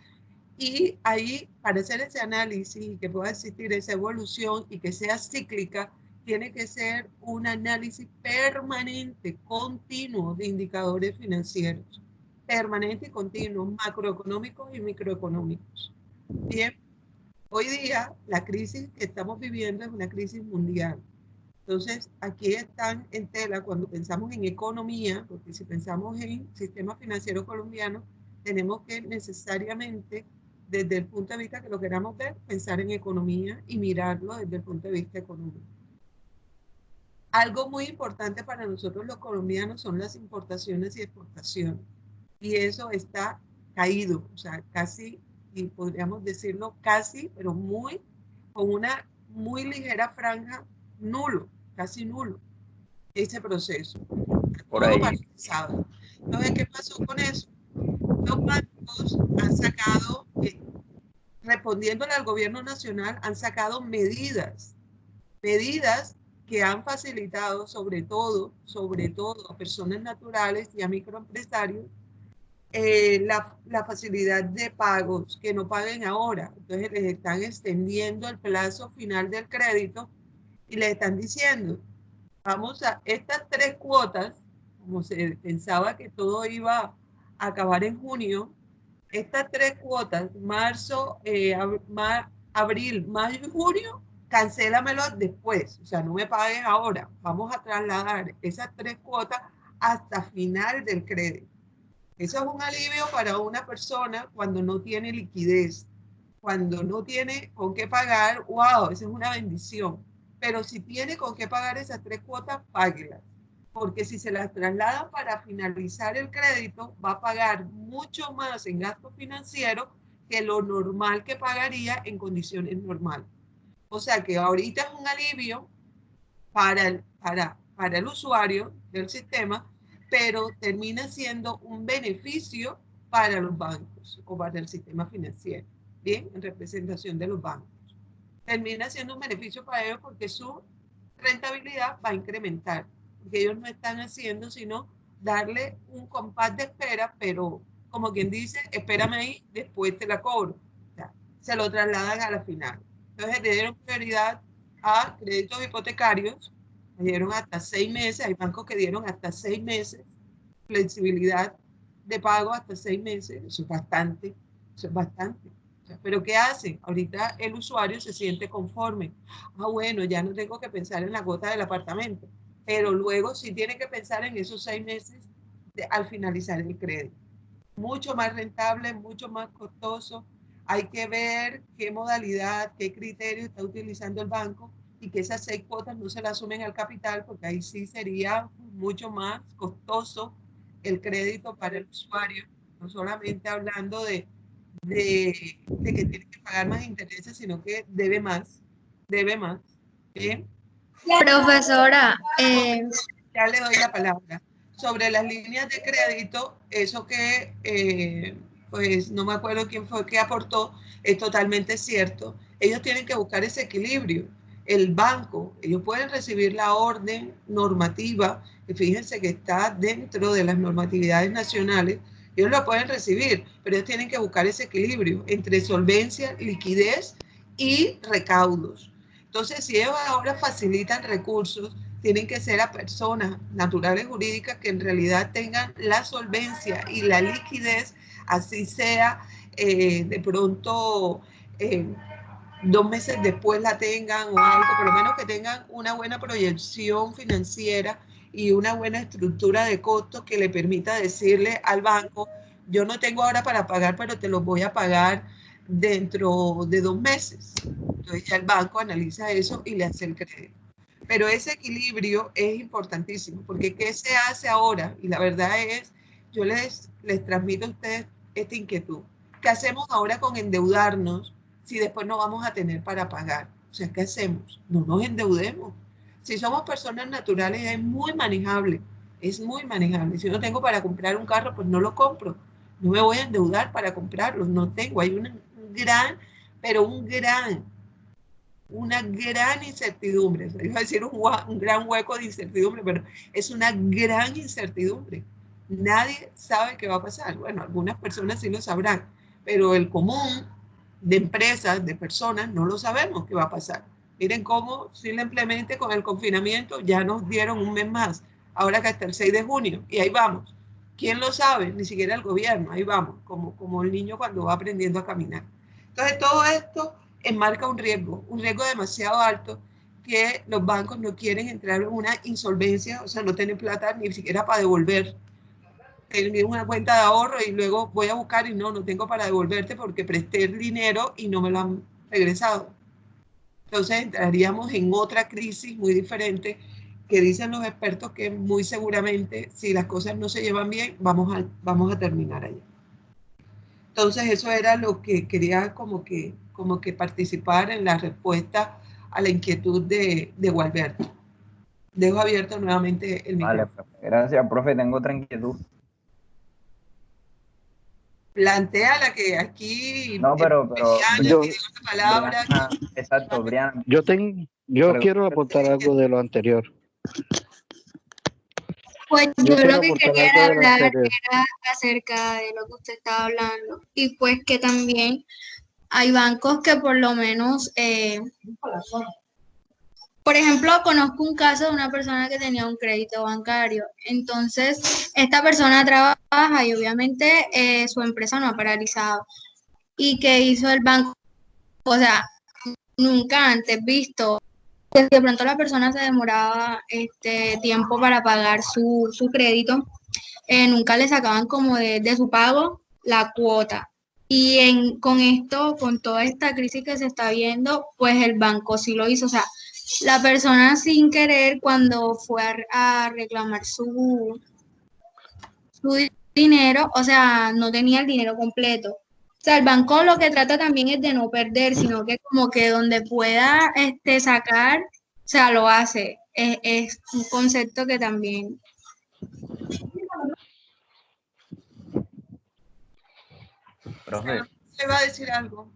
y ahí, para hacer ese análisis y que pueda existir esa evolución y que sea cíclica, tiene que ser un análisis permanente, continuo de indicadores financieros, permanente y continuo, macroeconómicos y microeconómicos. Bien, hoy día la crisis que estamos viviendo es una crisis mundial. Entonces, aquí están en tela cuando pensamos en economía, porque si pensamos en sistema financiero colombiano, tenemos que necesariamente desde el punto de vista que lo queramos ver, pensar en economía y mirarlo desde el punto de vista económico. Algo muy importante para nosotros los colombianos son las importaciones y exportaciones. Y eso está caído, o sea, casi, y podríamos decirlo casi, pero muy, con una muy ligera franja, nulo, casi nulo, ese proceso. Por ahí. Entonces, ¿qué pasó con eso? Los bancos han sacado, respondiéndole al gobierno nacional, han sacado medidas que han facilitado sobre todo a personas naturales y a microempresarios la facilidad de pagos, que no paguen ahora. Entonces les están extendiendo el plazo final del crédito y les están diciendo, vamos a estas 3 cuotas, como se pensaba que todo iba a acabar en junio, estas 3 cuotas, marzo, abril, mayo y junio, cancélamelo después, o sea, no me pagues ahora, vamos a trasladar esas 3 cuotas hasta final del crédito. Eso es un alivio para una persona cuando no tiene liquidez, cuando no tiene con qué pagar, wow, esa es una bendición. Pero si tiene con qué pagar esas 3 cuotas, páguelas. Porque si se las trasladan para finalizar el crédito, va a pagar mucho más en gasto financiero que lo normal que pagaría en condiciones normales. O sea que ahorita es un alivio para el usuario del sistema, pero termina siendo un beneficio para los bancos o para el sistema financiero, ¿bien? En representación de los bancos. Termina siendo un beneficio para ellos porque su rentabilidad va a incrementar, porque ellos no están haciendo sino darle un compás de espera, pero como quien dice, espérame ahí, después te la cobro. O sea, se lo trasladan a la final. Entonces le dieron prioridad a créditos hipotecarios, le dieron hasta 6 meses, hay bancos que dieron hasta 6 meses, flexibilidad de pago hasta 6 meses, eso es bastante, eso es bastante. O sea, pero ¿qué hacen? Ahorita el usuario se siente conforme. Ah, bueno, ya no tengo que pensar en la cuota del apartamento, pero luego sí tiene que pensar en esos 6 meses al finalizar el crédito. Mucho más rentable, mucho más costoso. Hay que ver qué modalidad, qué criterio está utilizando el banco y que esas 6 cuotas no se las sumen al capital, porque ahí sí sería mucho más costoso el crédito para el usuario, no solamente hablando de que tiene que pagar más intereses, sino que debe más. ¿Bien? Profesora, Ya le doy la palabra. Sobre las líneas de crédito, eso que, pues no me acuerdo quién fue que aportó, es totalmente cierto. Ellos tienen que buscar ese equilibrio. El banco, ellos pueden recibir la orden normativa, que fíjense que está dentro de las normatividades nacionales, ellos la pueden recibir, pero ellos tienen que buscar ese equilibrio entre solvencia, liquidez y recaudos. Entonces, si ellos ahora facilitan recursos, tienen que ser a personas naturales jurídicas que en realidad tengan la solvencia y la liquidez, así sea de pronto 2 meses después la tengan o algo, por lo menos que tengan una buena proyección financiera y una buena estructura de costos que le permita decirle al banco, yo no tengo ahora para pagar, pero te los voy a pagar dentro de 2 meses. Entonces ya el banco analiza eso y le hace el crédito. Pero ese equilibrio es importantísimo, porque ¿qué se hace ahora? Y la verdad es, yo les transmito a ustedes esta inquietud. ¿Qué hacemos ahora con endeudarnos si después no vamos a tener para pagar? O sea, ¿qué hacemos? No nos endeudemos. Si somos personas naturales es muy manejable, es muy manejable. Si no tengo para comprar un carro, pues no lo compro. No me voy a endeudar para comprarlo, no tengo. Hay una gran incertidumbre. Iba a decir un gran hueco de incertidumbre, pero es una gran incertidumbre. Nadie sabe qué va a pasar. Bueno, algunas personas sí lo sabrán, pero el común de empresas, de personas, no lo sabemos qué va a pasar. Miren cómo simplemente con el confinamiento ya nos dieron un mes más, ahora que hasta el 6 de junio, y ahí vamos. ¿Quién lo sabe? Ni siquiera el gobierno, ahí vamos, como el niño cuando va aprendiendo a caminar. Entonces todo esto enmarca un riesgo demasiado alto, que los bancos no quieren entrar en una insolvencia, o sea, no tienen plata ni siquiera para devolver. tengo una cuenta de ahorro y luego voy a buscar y no tengo para devolverte porque presté el dinero y no me lo han regresado. Entonces entraríamos en otra crisis muy diferente que dicen los expertos que muy seguramente si las cosas no se llevan bien, vamos a terminar allá. Entonces eso era lo que quería como que participar en la respuesta a la inquietud de Gualberto. Dejo abierto nuevamente el micrófono. Vale, profe. Gracias, profe. Tengo otra inquietud. Plantea la que aquí... No, pero yo, palabra. Briana, exacto, Briana. Yo quiero aportar algo de lo anterior. Pues Yo yo quiero lo que aportar quería algo de lo hablar anterior. era acerca de lo que usted estaba hablando y pues que también hay bancos que por lo menos, por ejemplo, conozco un caso de una persona que tenía un crédito bancario, entonces esta persona trabaja y obviamente su empresa no ha paralizado. ¿Y qué hizo el banco? O sea, nunca antes visto. De pronto la persona se demoraba tiempo para pagar su crédito, nunca le sacaban como de su pago la cuota. Y con esto, con toda esta crisis que se está viendo, pues el banco sí lo hizo. O sea, la persona sin querer cuando fue a reclamar su dinero, o sea, no tenía el dinero completo. O sea, el banco lo que trata también es de no perder, sino que como que donde pueda sacar, o sea, lo hace. Es un concepto que también... Profe. ¿Se va a decir algo?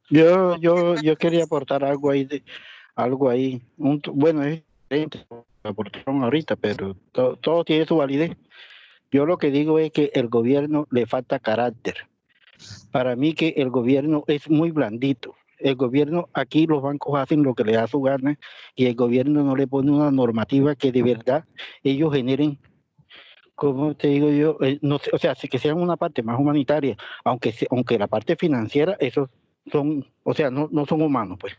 Yo quería aportar algo ahí. Bueno, es diferente lo que aportaron ahorita, pero todo tiene su validez. Yo lo que digo es que el gobierno le falta carácter. Para mí que el gobierno es muy blandito. El gobierno, aquí los bancos hacen lo que les da su gana y el gobierno no le pone una normativa que de verdad ellos generen, como te digo yo, no sé, o sea, que sean una parte más humanitaria, aunque la parte financiera, esos son, o sea, no son humanos, pues.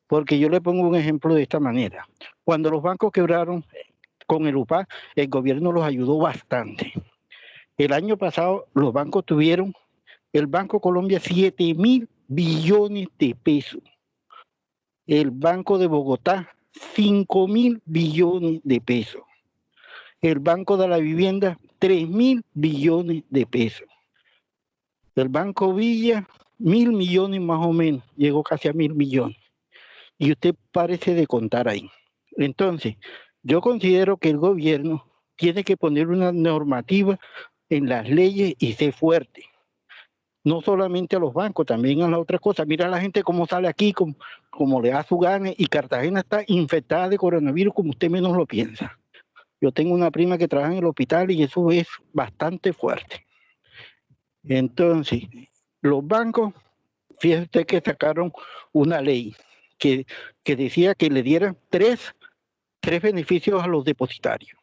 Porque yo le pongo un ejemplo de esta manera. Cuando los bancos quebraron con el UPA, el gobierno los ayudó bastante. El año pasado los bancos tuvieron, el Banco Colombia, 7.000 billones de pesos. El Banco de Bogotá, 5.000 billones de pesos. El Banco de la Vivienda, 3.000 billones de pesos. El Banco Villa, 1.000 millones más o menos, llegó casi a 1.000 millones. Y usted parece de contar ahí. Entonces, yo considero que el gobierno tiene que poner una normativa en las leyes y ser fuerte. No solamente a los bancos, también a las otras cosas. Mira a la gente cómo sale aquí, como le da su gana, y Cartagena está infectada de coronavirus como usted menos lo piensa. Yo tengo una prima que trabaja en el hospital y eso es bastante fuerte. Entonces, los bancos, fíjate que sacaron una ley que decía que le dieran tres beneficios a los depositarios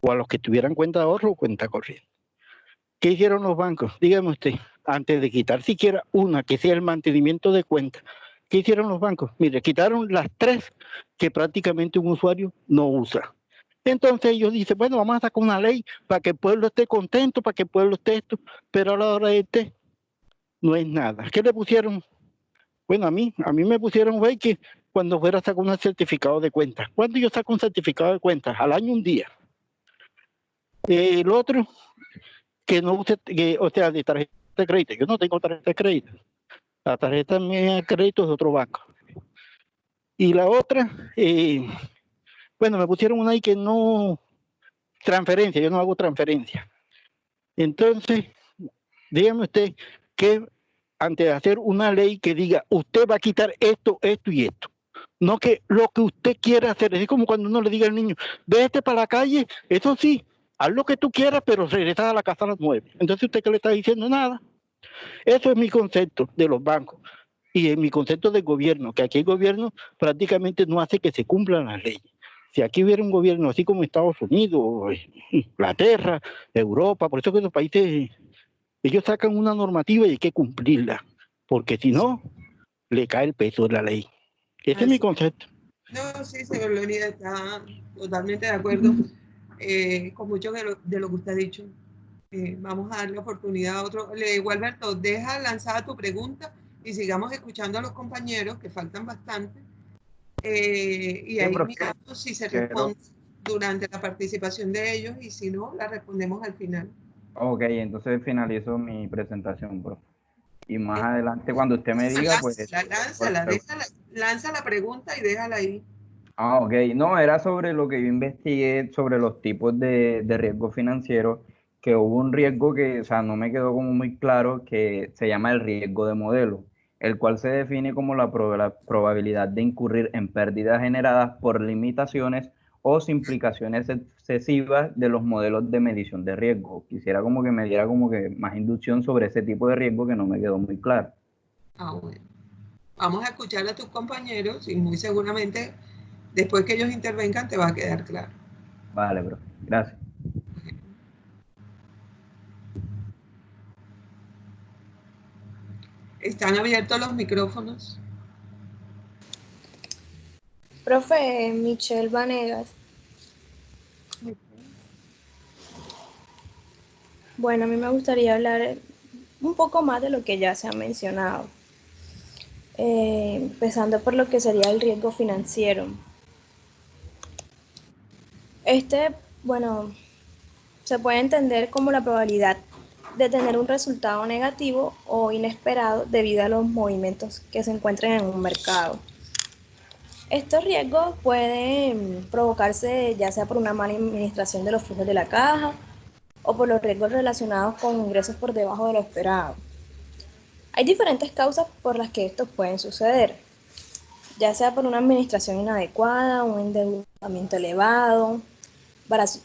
o a los que tuvieran cuenta de ahorro o cuenta corriente. ¿Qué hicieron los bancos? Dígame usted, antes de quitar siquiera una, que sea el mantenimiento de cuenta, ¿qué hicieron los bancos? Mire, quitaron las tres que prácticamente un usuario no usa. Entonces ellos dicen, bueno, vamos a sacar una ley para que el pueblo esté contento, para que el pueblo esté esto, pero a la hora de no es nada. ¿Qué le pusieron? Bueno, a mí me pusieron, güey, que cuando fuera a sacar un certificado de cuenta. ¿Cuándo yo saco un certificado de cuenta? Al año un día. El otro, que no use, o sea, de tarjeta de crédito. Yo no tengo tarjeta de crédito. La tarjeta mía de crédito es de otro banco. Y la otra, bueno, me pusieron una ahí que no, transferencia, yo no hago transferencia. Entonces, dígame usted que antes de hacer una ley que diga, usted va a quitar esto, esto y esto. No que lo que usted quiera hacer, es como cuando uno le diga al niño, vete para la calle, eso sí, haz lo que tú quieras, pero regresa a la casa a las 9. Entonces, ¿usted qué le está diciendo? Nada. Eso es mi concepto de los bancos y en mi concepto del gobierno, que aquí el gobierno prácticamente no hace que se cumplan las leyes. Si aquí hubiera un gobierno así como Estados Unidos, Inglaterra, Europa, por eso que los países, ellos sacan una normativa y hay que cumplirla, porque si no, le cae el peso de la ley. Ese es mi concepto. No, sí, señor Leonidas, está totalmente de acuerdo. con mucho de lo que usted ha dicho. Vamos a darle oportunidad a otro. Le digo, Alberto, deja lanzada tu pregunta y sigamos escuchando a los compañeros, que faltan bastante, y ahí miramos si se responde durante la participación de ellos, y si no, la respondemos al final. Ok, entonces finalizo mi presentación, bro. Y más adelante, cuando usted me diga, pues... Lanza la pregunta y déjala ahí. Ah, ok. No, era sobre lo que yo investigué, sobre los tipos de riesgo financiero, que hubo un riesgo que, o sea, no me quedó como muy claro, que se llama el riesgo de modelo, el cual se define como la probabilidad de incurrir en pérdidas generadas por limitaciones o implicaciones excesivas de los modelos de medición de riesgo. Quisiera como que me diera como que más inducción sobre ese tipo de riesgo que no me quedó muy claro. Ah, bueno. Vamos a escuchar a tus compañeros y muy seguramente después que ellos intervengan te va a quedar claro. Vale, bro. Gracias. ¿Están abiertos los micrófonos? Profe, Michelle Vanegas. Bueno, a mí me gustaría hablar un poco más de lo que ya se ha mencionado, empezando por lo que sería el riesgo financiero. Bueno, se puede entender como la probabilidad de tener un resultado negativo o inesperado debido a los movimientos que se encuentran en un mercado. Estos riesgos pueden provocarse ya sea por una mala administración de los flujos de la caja o por los riesgos relacionados con ingresos por debajo de lo esperado. Hay diferentes causas por las que estos pueden suceder, ya sea por una administración inadecuada, un endeudamiento elevado,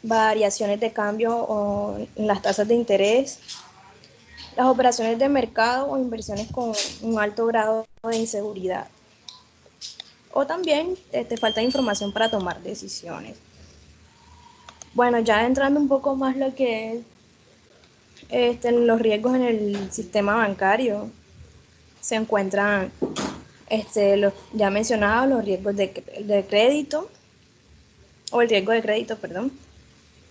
variaciones de cambio en las tasas de interés, las operaciones de mercado o inversiones con un alto grado de inseguridad. O también te falta información para tomar decisiones. Bueno, ya entrando un poco más lo que es los riesgos en el sistema bancario, se encuentran los ya mencionados, los riesgos de crédito, o el riesgo de crédito, perdón,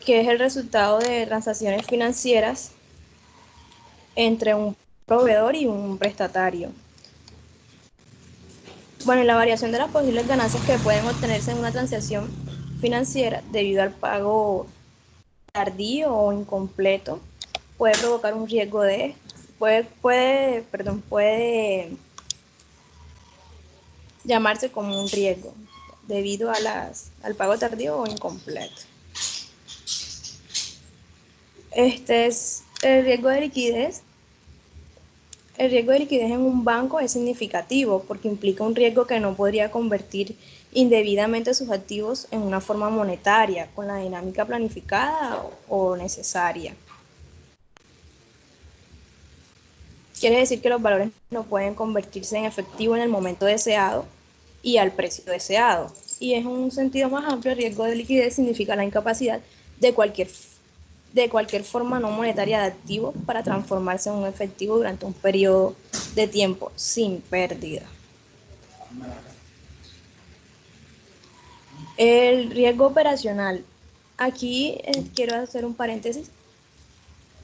que es el resultado de transacciones financieras entre un proveedor y un prestatario. Bueno, y la variación de las posibles ganancias que pueden obtenerse en una transacción financiera debido al pago tardío o incompleto puede provocar un riesgo puede llamarse como un riesgo debido a al pago tardío o incompleto. Este es el riesgo de liquidez. El riesgo de liquidez en un banco es significativo porque implica un riesgo que no podría convertir indebidamente sus activos en una forma monetaria con la dinámica planificada o necesaria. Quiere decir que los valores no pueden convertirse en efectivo en el momento deseado y al precio deseado. Y en un sentido más amplio, el riesgo de liquidez significa la incapacidad de cualquier forma no monetaria de activo para transformarse en un efectivo durante un periodo de tiempo sin pérdida. El riesgo operacional. Aquí quiero hacer un paréntesis.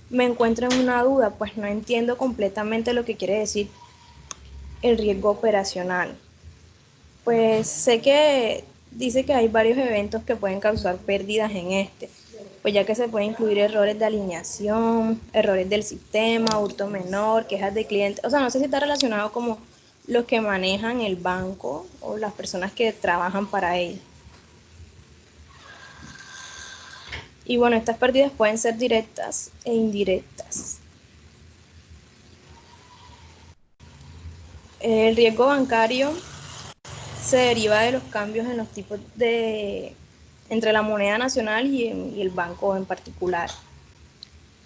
Me encuentro en una duda, pues no entiendo completamente lo que quiere decir el riesgo operacional. Pues sé que dice que hay varios eventos que pueden causar pérdidas en pues ya que se pueden incluir errores de alineación, errores del sistema, hurto menor, quejas de clientes. O sea, no sé si está relacionado como los que manejan el banco o las personas que trabajan para él. Y bueno, estas pérdidas pueden ser directas e indirectas. El riesgo bancario se deriva de los cambios en los tipos entre la moneda nacional y el banco en particular.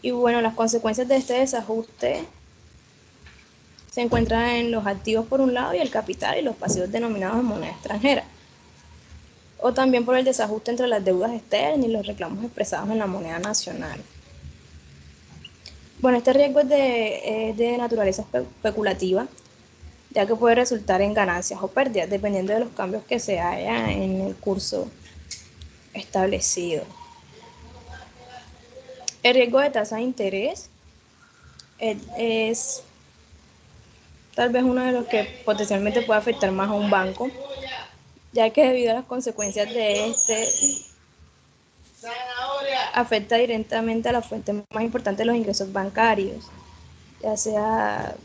Y bueno, las consecuencias de este desajuste se encuentran en los activos por un lado y el capital y los pasivos denominados en moneda extranjera. O también por el desajuste entre las deudas externas y los reclamos expresados en la moneda nacional. Bueno, este riesgo es de naturaleza especulativa, ya que puede resultar en ganancias o pérdidas, dependiendo de los cambios que se haya en el curso establecido. El riesgo de tasa de interés es tal vez uno de los que potencialmente puede afectar más a un banco, ya que debido a las consecuencias de este, afecta directamente a la fuente más importante de los ingresos bancarios, ya sea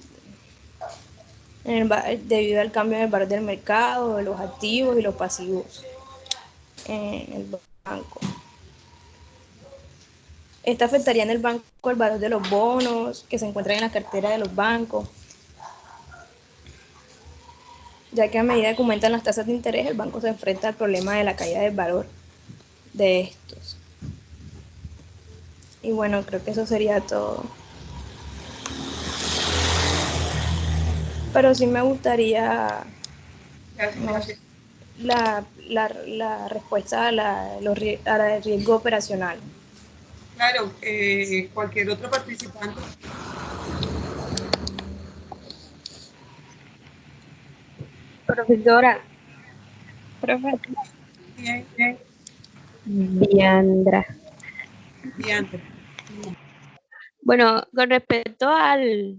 debido al cambio en el valor del mercado, de los activos y los pasivos en el banco. Esta afectaría en el banco el valor de los bonos que se encuentran en la cartera de los bancos, ya que a medida que aumentan las tasas de interés, el banco se enfrenta al problema de la caída del valor de estos. Y bueno, creo que eso sería todo. Pero sí me gustaría la respuesta a la del riesgo operacional. Claro, cualquier otro participante. Profesora. Diandra. Bueno, con respecto al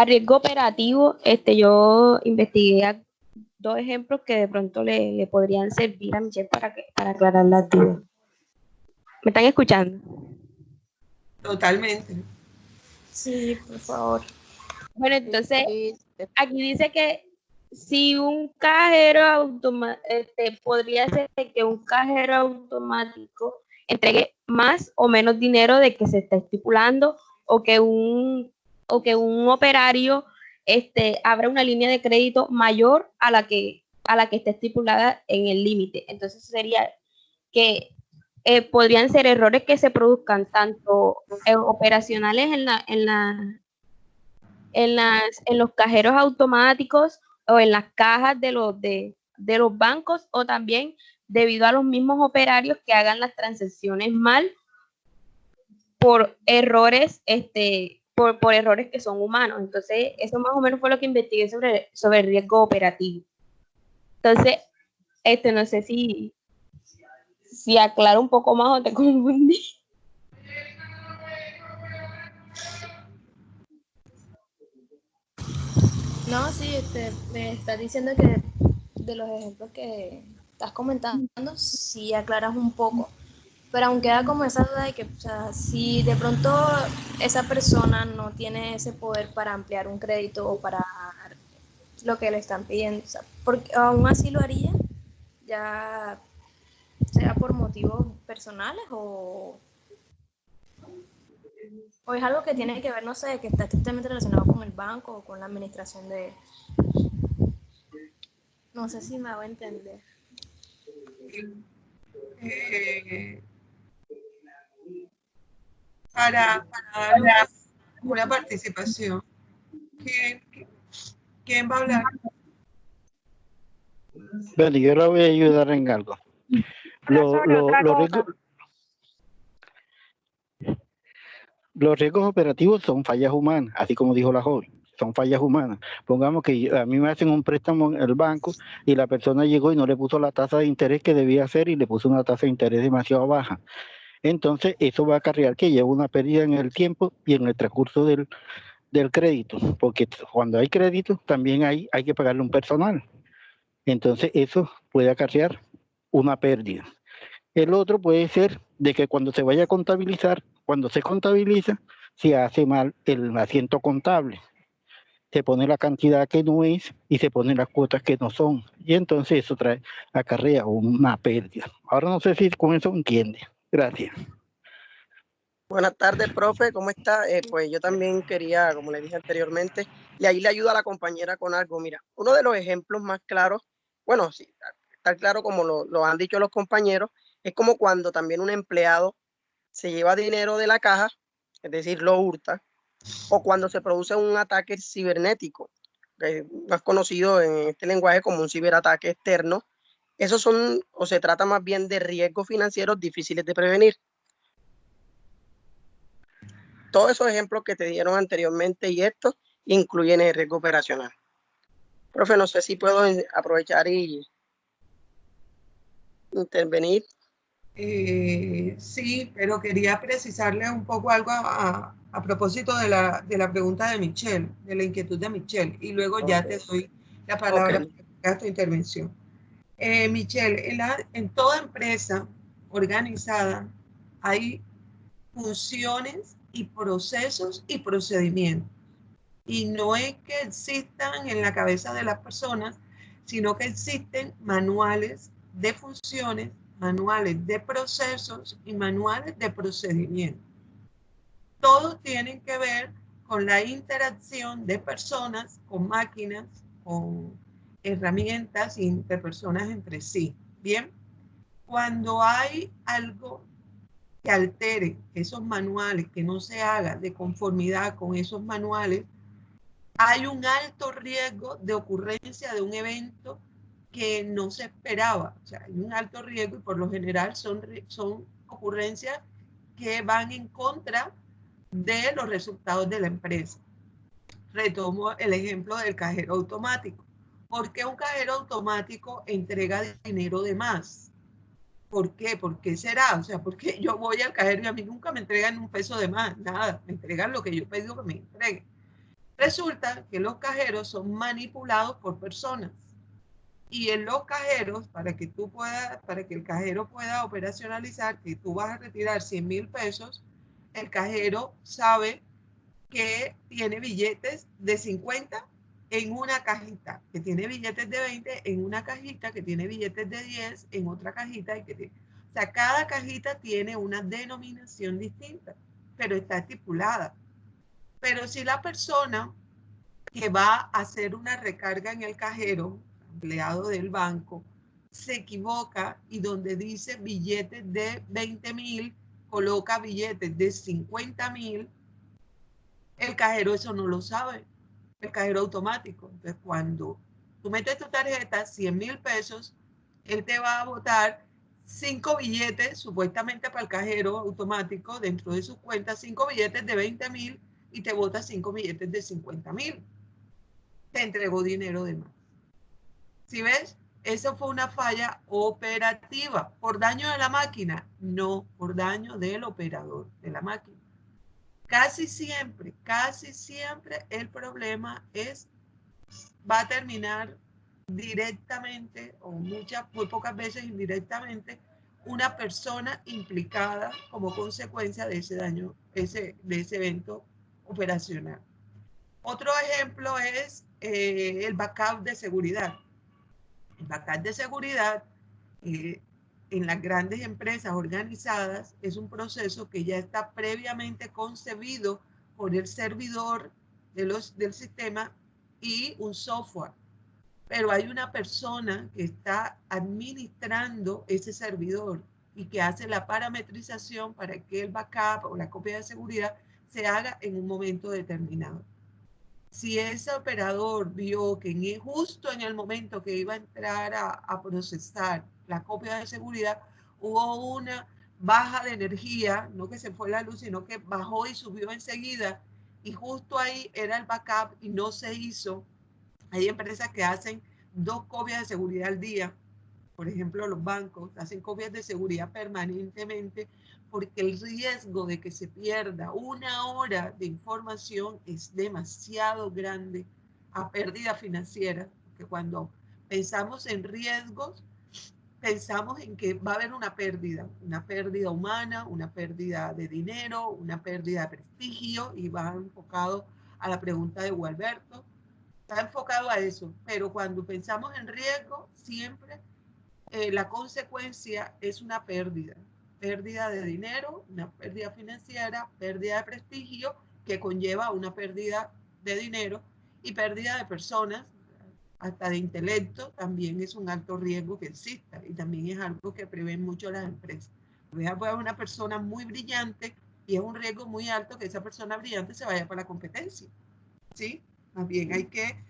riesgo operativo, yo investigué 2 ejemplos que de pronto le podrían servir a Michelle para aclarar las dudas. ¿Me están escuchando? Totalmente. Sí, por favor. Bueno, entonces, aquí dice que si un cajero automático, podría ser que un cajero automático entregue más o menos dinero de que se está estipulando, o que un operario abra una línea de crédito mayor a la que está estipulada en el límite. Entonces sería que podrían ser errores que se produzcan tanto operacionales en los cajeros automáticos o en las cajas de los bancos, o también debido a los mismos operarios que hagan las transacciones mal por errores, por errores que son humanos. Entonces, eso más o menos fue lo que investigué sobre el riesgo operativo. Entonces, no sé si aclaro un poco más o te confundí. No, sí, me estás diciendo que de los ejemplos que estás comentando, sí aclaras un poco, pero aún queda como esa duda de que, o sea, si de pronto esa persona no tiene ese poder para ampliar un crédito o para lo que le están pidiendo, o sea, porque aún así lo haría, ya sea por motivos personales o es algo que tiene que ver, no sé, que está estrictamente relacionado con el banco o con la administración de... No sé si me hago entender. Para dar una participación. ¿Quién va a hablar? Bueno, yo la voy a ayudar en algo. Los riesgos operativos son fallas humanas, así como dijo la joven, son fallas humanas. Pongamos que a mí me hacen un préstamo en el banco y la persona llegó y no le puso la tasa de interés que debía hacer y le puso una tasa de interés demasiado baja. Entonces, eso va a acarrear que lleve una pérdida en el tiempo y en el transcurso del crédito, porque cuando hay crédito también hay que pagarle un personal. Entonces, eso puede acarrear una pérdida. El otro puede ser de que cuando se vaya a contabilizar, cuando se contabiliza, se hace mal el asiento contable. Se pone la cantidad que no es y se ponen las cuotas que no son. Y entonces eso acarrea una pérdida. Ahora no sé si con eso entiende. Gracias. Buenas tardes, profe, ¿cómo está? Pues yo también quería, como le dije anteriormente, y ahí le ayuda a la compañera con algo. Mira, uno de los ejemplos más claros, bueno, sí, tan claro como lo han dicho los compañeros, es como cuando también un empleado se lleva dinero de la caja, es decir, lo hurta, o cuando se produce un ataque cibernético, más conocido en este lenguaje como un ciberataque externo. Esos son, o se trata más bien de riesgos financieros difíciles de prevenir. Todos esos ejemplos que te dieron anteriormente y estos incluyen el riesgo operacional. Profe, no sé si puedo aprovechar y intervenir? Sí, pero quería precisarle un poco algo a propósito de la pregunta de Michelle, de la inquietud de Michelle, y luego ya te doy la palabra para que hagas tu intervención. Michelle, en toda empresa organizada hay funciones y procesos y procedimientos. Y no es que existan en la cabeza de las personas, sino que existen manuales de funciones, manuales de procesos y manuales de procedimientos. Todos tienen que ver con la interacción de personas con máquinas, con herramientas y entre personas entre sí. Bien, cuando hay algo que altere esos manuales, que no se haga de conformidad con esos manuales, hay un alto riesgo de ocurrencia de un evento que no se esperaba. O sea, hay un alto riesgo y por lo general son ocurrencias que van en contra de los resultados de la empresa. Retomo el ejemplo del cajero automático. ¿Por qué un cajero automático entrega dinero de más? ¿Por qué? ¿Por qué será? O sea, porque yo voy al cajero y a mí nunca me entregan un peso de más, nada, me entregan lo que yo pedí que me entreguen. Resulta que los cajeros son manipulados por personas. Y en los cajeros, para que el cajero pueda operacionalizar que tú vas a retirar 100,000 pesos, el cajero sabe que tiene billetes de 50 en una cajita, que tiene billetes de 20 en una cajita, que tiene billetes de 10 en otra cajita. O sea, cada cajita tiene una denominación distinta, pero está estipulada. Pero si la persona que va a hacer una recarga en el cajero, empleado del banco, se equivoca y donde dice billetes de 20,000, coloca billetes de 50,000, el cajero eso no lo sabe, el cajero automático. Entonces, cuando tú metes tu tarjeta, 100,000 pesos, él te va a botar 5 billetes, supuestamente para el cajero automático, dentro de sus cuentas, 5 billetes de 20,000 y te bota 5 billetes de 50,000. Te entregó dinero de más. ¿Sí ves? Eso fue una falla operativa. ¿Por daño de la máquina? No, por daño del operador de la máquina. Casi siempre el problema va a terminar directamente o muy pocas veces indirectamente una persona implicada como consecuencia de ese daño, de ese evento operacional. Otro ejemplo es el backup de seguridad. El backup de seguridad en las grandes empresas organizadas es un proceso que ya está previamente concebido por el servidor del sistema y un software. Pero hay una persona que está administrando ese servidor y que hace la parametrización para que el backup o la copia de seguridad se haga en un momento determinado. Si ese operador vio que justo en el momento que iba a entrar a procesar la copia de seguridad, hubo una baja de energía, no que se fue la luz, sino que bajó y subió enseguida, y justo ahí era el backup y no se hizo. Hay empresas que hacen 2 copias de seguridad al día. Por ejemplo, los bancos hacen copias de seguridad permanentemente porque el riesgo de que se pierda 1 hora de información es demasiado grande a pérdida financiera, porque cuando pensamos en riesgos, pensamos en que va a haber una pérdida humana, una pérdida de dinero, una pérdida de prestigio, y va enfocado a la pregunta de Gualberto, está enfocado a eso, pero cuando pensamos en riesgo, siempre la consecuencia es una pérdida de dinero, una pérdida financiera, pérdida de prestigio, que conlleva una pérdida de dinero y pérdida de personas, hasta de intelecto, también es un alto riesgo que exista y también es algo que prevén mucho las empresas. Puede haber una persona muy brillante y es un riesgo muy alto que esa persona brillante se vaya para la competencia, ¿sí? Más bien hay que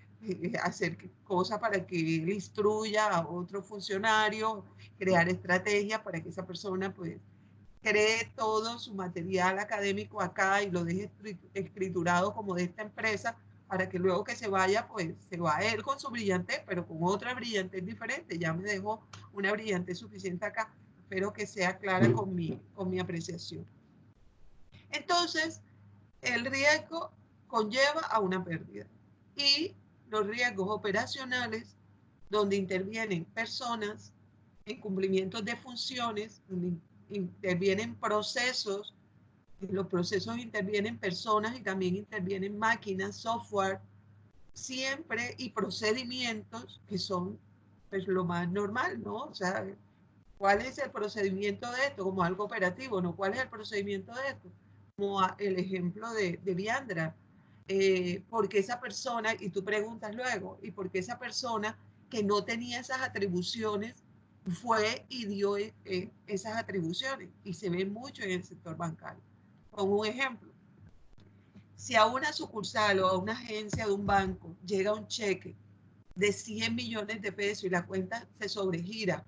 hacer cosas para que él instruya a otro funcionario, crear estrategias para que esa persona pues cree todo su material académico acá y lo deje escriturado como de esta empresa, para que luego que se vaya, pues se va él con su brillantez, pero con otra brillantez diferente. Ya me dejó una brillantez suficiente acá. Espero que sea clara con mi apreciación. Entonces, el riesgo conlleva a una pérdida. Y los riesgos operacionales, donde intervienen personas en cumplimientos de funciones, donde intervienen procesos, en los procesos intervienen personas y también intervienen máquinas, software, siempre, y procedimientos que son pues lo más normal, ¿no? O sea, ¿cuál es el procedimiento de esto? Como algo operativo, ¿no? ¿Cuál es el procedimiento de esto? Como el ejemplo de Liandra. Porque esa persona, y tú preguntas luego, ¿y por qué esa persona que no tenía esas atribuciones fue y dio esas atribuciones? Y se ve mucho en el sector bancario. Como un ejemplo, si a una sucursal o a una agencia de un banco llega un cheque de 100 millones de pesos y la cuenta se sobregira,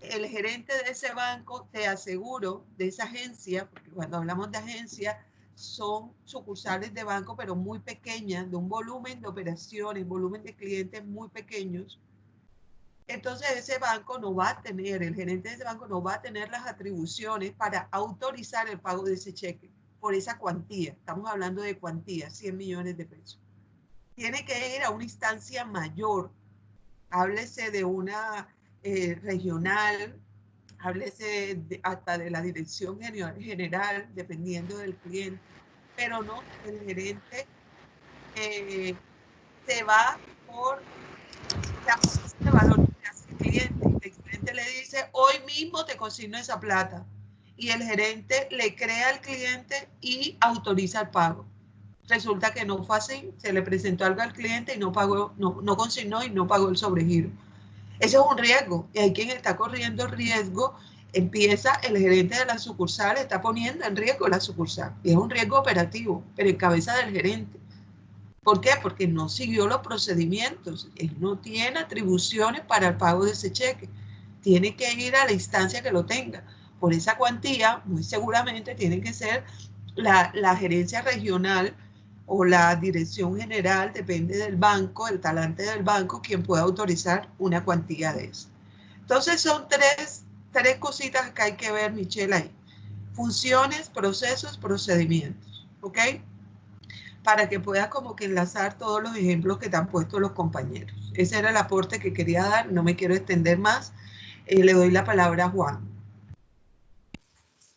el gerente de ese banco, te aseguro, de esa agencia, porque cuando hablamos de agencia, son sucursales de banco, pero muy pequeñas, de un volumen de operaciones, volumen de clientes muy pequeños. Entonces ese banco no va a tener, el gerente de ese banco no va a tener las atribuciones para autorizar el pago de ese cheque por esa cuantía. Estamos hablando de cuantía, 100 millones de pesos. Tiene que ir a una instancia mayor. Háblese de una regional, háblese hasta de la dirección general, dependiendo del cliente, pero no, el gerente se va por la propuesta de valor que hace el cliente. El cliente le dice, hoy mismo te consigno esa plata. Y el gerente le crea al cliente y autoriza el pago. Resulta que no fue así, se le presentó algo al cliente y no pagó, no consignó y no pagó el sobregiro. Eso es un riesgo, y hay quien está corriendo riesgo, empieza el gerente de la sucursal, está poniendo en riesgo la sucursal, y es un riesgo operativo, pero en cabeza del gerente. ¿Por qué? Porque no siguió los procedimientos, él no tiene atribuciones para el pago de ese cheque, tiene que ir a la instancia que lo tenga. Por esa cuantía, muy seguramente tiene que ser la gerencia regional o la dirección general, depende del banco, el talante del banco, quien pueda autorizar una cuantía de eso. Entonces son tres cositas que hay que ver, Michelle, ahí. Funciones, procesos, procedimientos, ¿ok? Para que puedas como que enlazar todos los ejemplos que te han puesto los compañeros. Ese era el aporte que quería dar, no me quiero extender más. Le doy la palabra a Juan.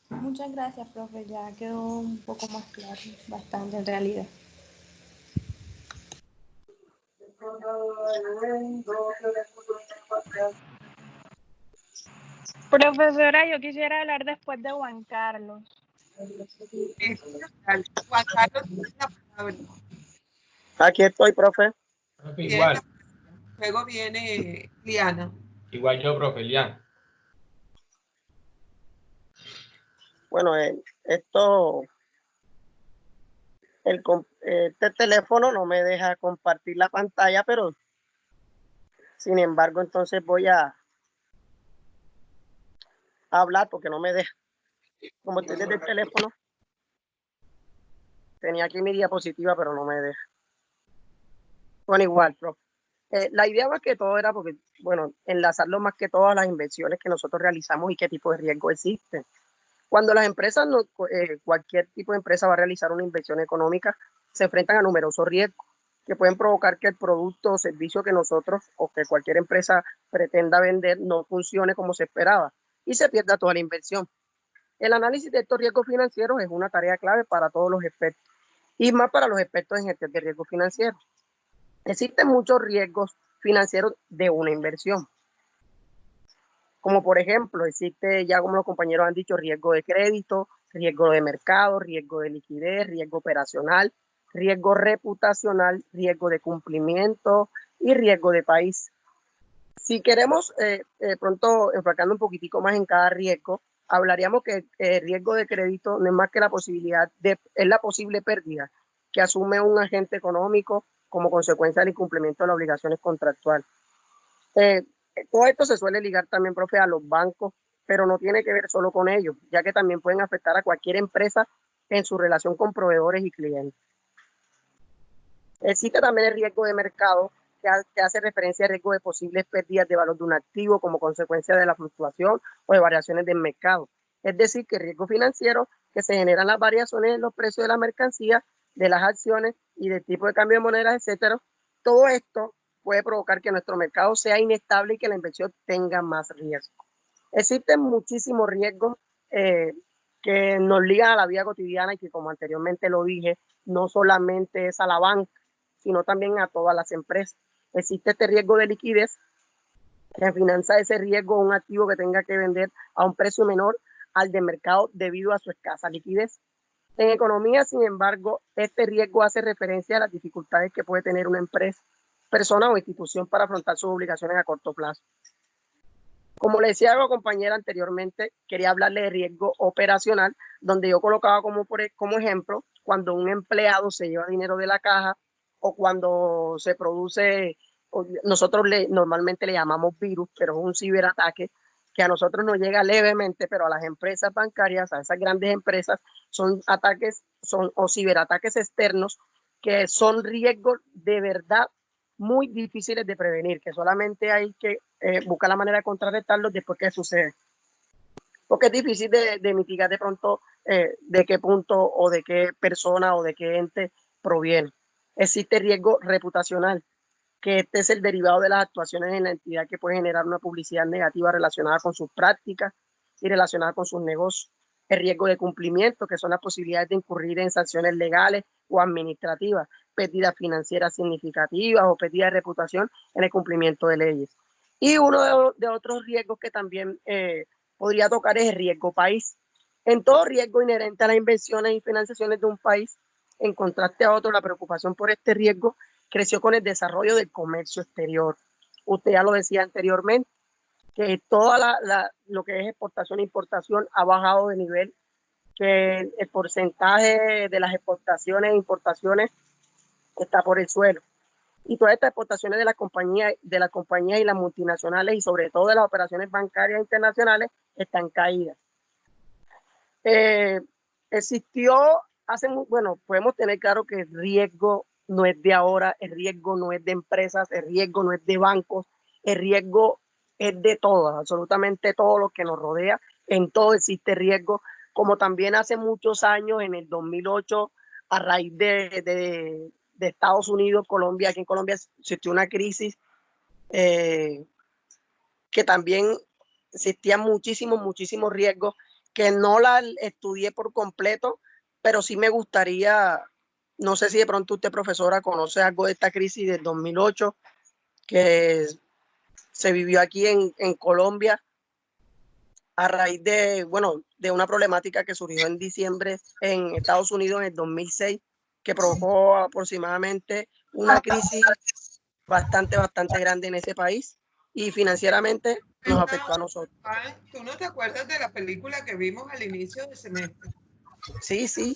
Muchas gracias, profe. Ya quedó un poco más claro, bastante en realidad. Profesora, yo quisiera hablar después de Juan Carlos. Juan Carlos, la palabra. Aquí estoy, profe. Igual. Luego viene Liana. Igual yo, profe, Liana. Bueno, este teléfono no me deja compartir la pantalla, pero sin embargo, entonces voy a hablar porque no me deja. Como estoy desde el teléfono, tenía aquí mi diapositiva, pero no me deja. Bueno, igual, profe. La idea más que todo era porque, bueno, enlazarlo más que todo a las inversiones que nosotros realizamos y qué tipo de riesgo existe. Cuando las empresas, cualquier tipo de empresa va a realizar una inversión económica, se enfrentan a numerosos riesgos que pueden provocar que el producto o servicio que nosotros o que cualquier empresa pretenda vender no funcione como se esperaba y se pierda toda la inversión. El análisis de estos riesgos financieros es una tarea clave para todos los expertos y más para los expertos en gestión de riesgos financieros. Existen muchos riesgos financieros de una inversión. Como por ejemplo, existe ya como los compañeros han dicho, riesgo de crédito, riesgo de mercado, riesgo de liquidez, riesgo operacional, riesgo reputacional, riesgo de cumplimiento y riesgo de país. Si queremos pronto enfocando un poquitico más en cada riesgo, hablaríamos que el riesgo de crédito no es más que es la posible pérdida que asume un agente económico como consecuencia del incumplimiento de las obligaciones contractuales. Todo esto se suele ligar también, profe, a los bancos, pero no tiene que ver solo con ellos, ya que también pueden afectar a cualquier empresa en su relación con proveedores y clientes. Existe también el riesgo de mercado, que hace referencia al riesgo de posibles pérdidas de valor de un activo como consecuencia de la fluctuación o de variaciones del mercado. Es decir, que el riesgo financiero que se generan las variaciones en los precios de la mercancía, de las acciones y del tipo de cambio de monedas, etcétera. Todo esto puede provocar que nuestro mercado sea inestable y que la inversión tenga más riesgo. Existen muchísimos riesgos que nos ligan a la vida cotidiana y que, como anteriormente lo dije, no solamente es a la banca, sino también a todas las empresas. Existe este riesgo de liquidez, que financia ese riesgo un activo que tenga que vender a un precio menor al de mercado debido a su escasa liquidez. En economía, sin embargo, este riesgo hace referencia a las dificultades que puede tener una empresa, persona o institución para afrontar sus obligaciones a corto plazo. Como le decía a la compañera anteriormente, quería hablarle de riesgo operacional, donde yo colocaba como ejemplo cuando un empleado se lleva dinero de la caja o cuando se produce, nosotros normalmente le llamamos virus, pero es un ciberataque que a nosotros nos llega levemente, pero a las empresas bancarias, a esas grandes empresas, son ataques, o ciberataques externos que son riesgos de verdad muy difíciles de prevenir, que solamente hay que buscar la manera de contrarrestarlos después que sucede. Porque es difícil de mitigar de pronto de qué punto o de qué persona o de qué ente proviene. Existe riesgo reputacional, que este es el derivado de las actuaciones en la entidad que puede generar una publicidad negativa relacionada con sus prácticas y relacionada con sus negocios. El riesgo de cumplimiento, que son las posibilidades de incurrir en sanciones legales o administrativas, pérdidas financieras significativas o pérdida de reputación en el cumplimiento de leyes. Y uno de otros riesgos que también podría tocar es el riesgo país. En todo riesgo inherente a las inversiones y financiaciones de un país, en contraste a otro, la preocupación por este riesgo creció con el desarrollo del comercio exterior. Usted ya lo decía anteriormente, que toda lo que es exportación e importación ha bajado de nivel, que el porcentaje de las exportaciones e importaciones está por el suelo. Y todas estas exportaciones de la compañía y las multinacionales y sobre todo de las operaciones bancarias internacionales están caídas. Podemos tener claro que el riesgo no es de ahora, el riesgo no es de empresas, el riesgo no es de bancos, el riesgo es de todas, absolutamente todo lo que nos rodea, en todo existe riesgo, como también hace muchos años, en el 2008, a raíz de Estados Unidos, Colombia, aquí en Colombia existió una crisis que también existían muchísimos riesgos, que no la estudié por completo, pero sí me gustaría, no sé si de pronto usted, profesora, conoce algo de esta crisis del 2008 que se vivió aquí en Colombia a raíz de una problemática que surgió en diciembre en Estados Unidos en el 2006, que provocó aproximadamente una crisis bastante grande en ese país y financieramente nos afectó a nosotros. ¿Tú no te acuerdas de la película que vimos al inicio del semestre? Sí.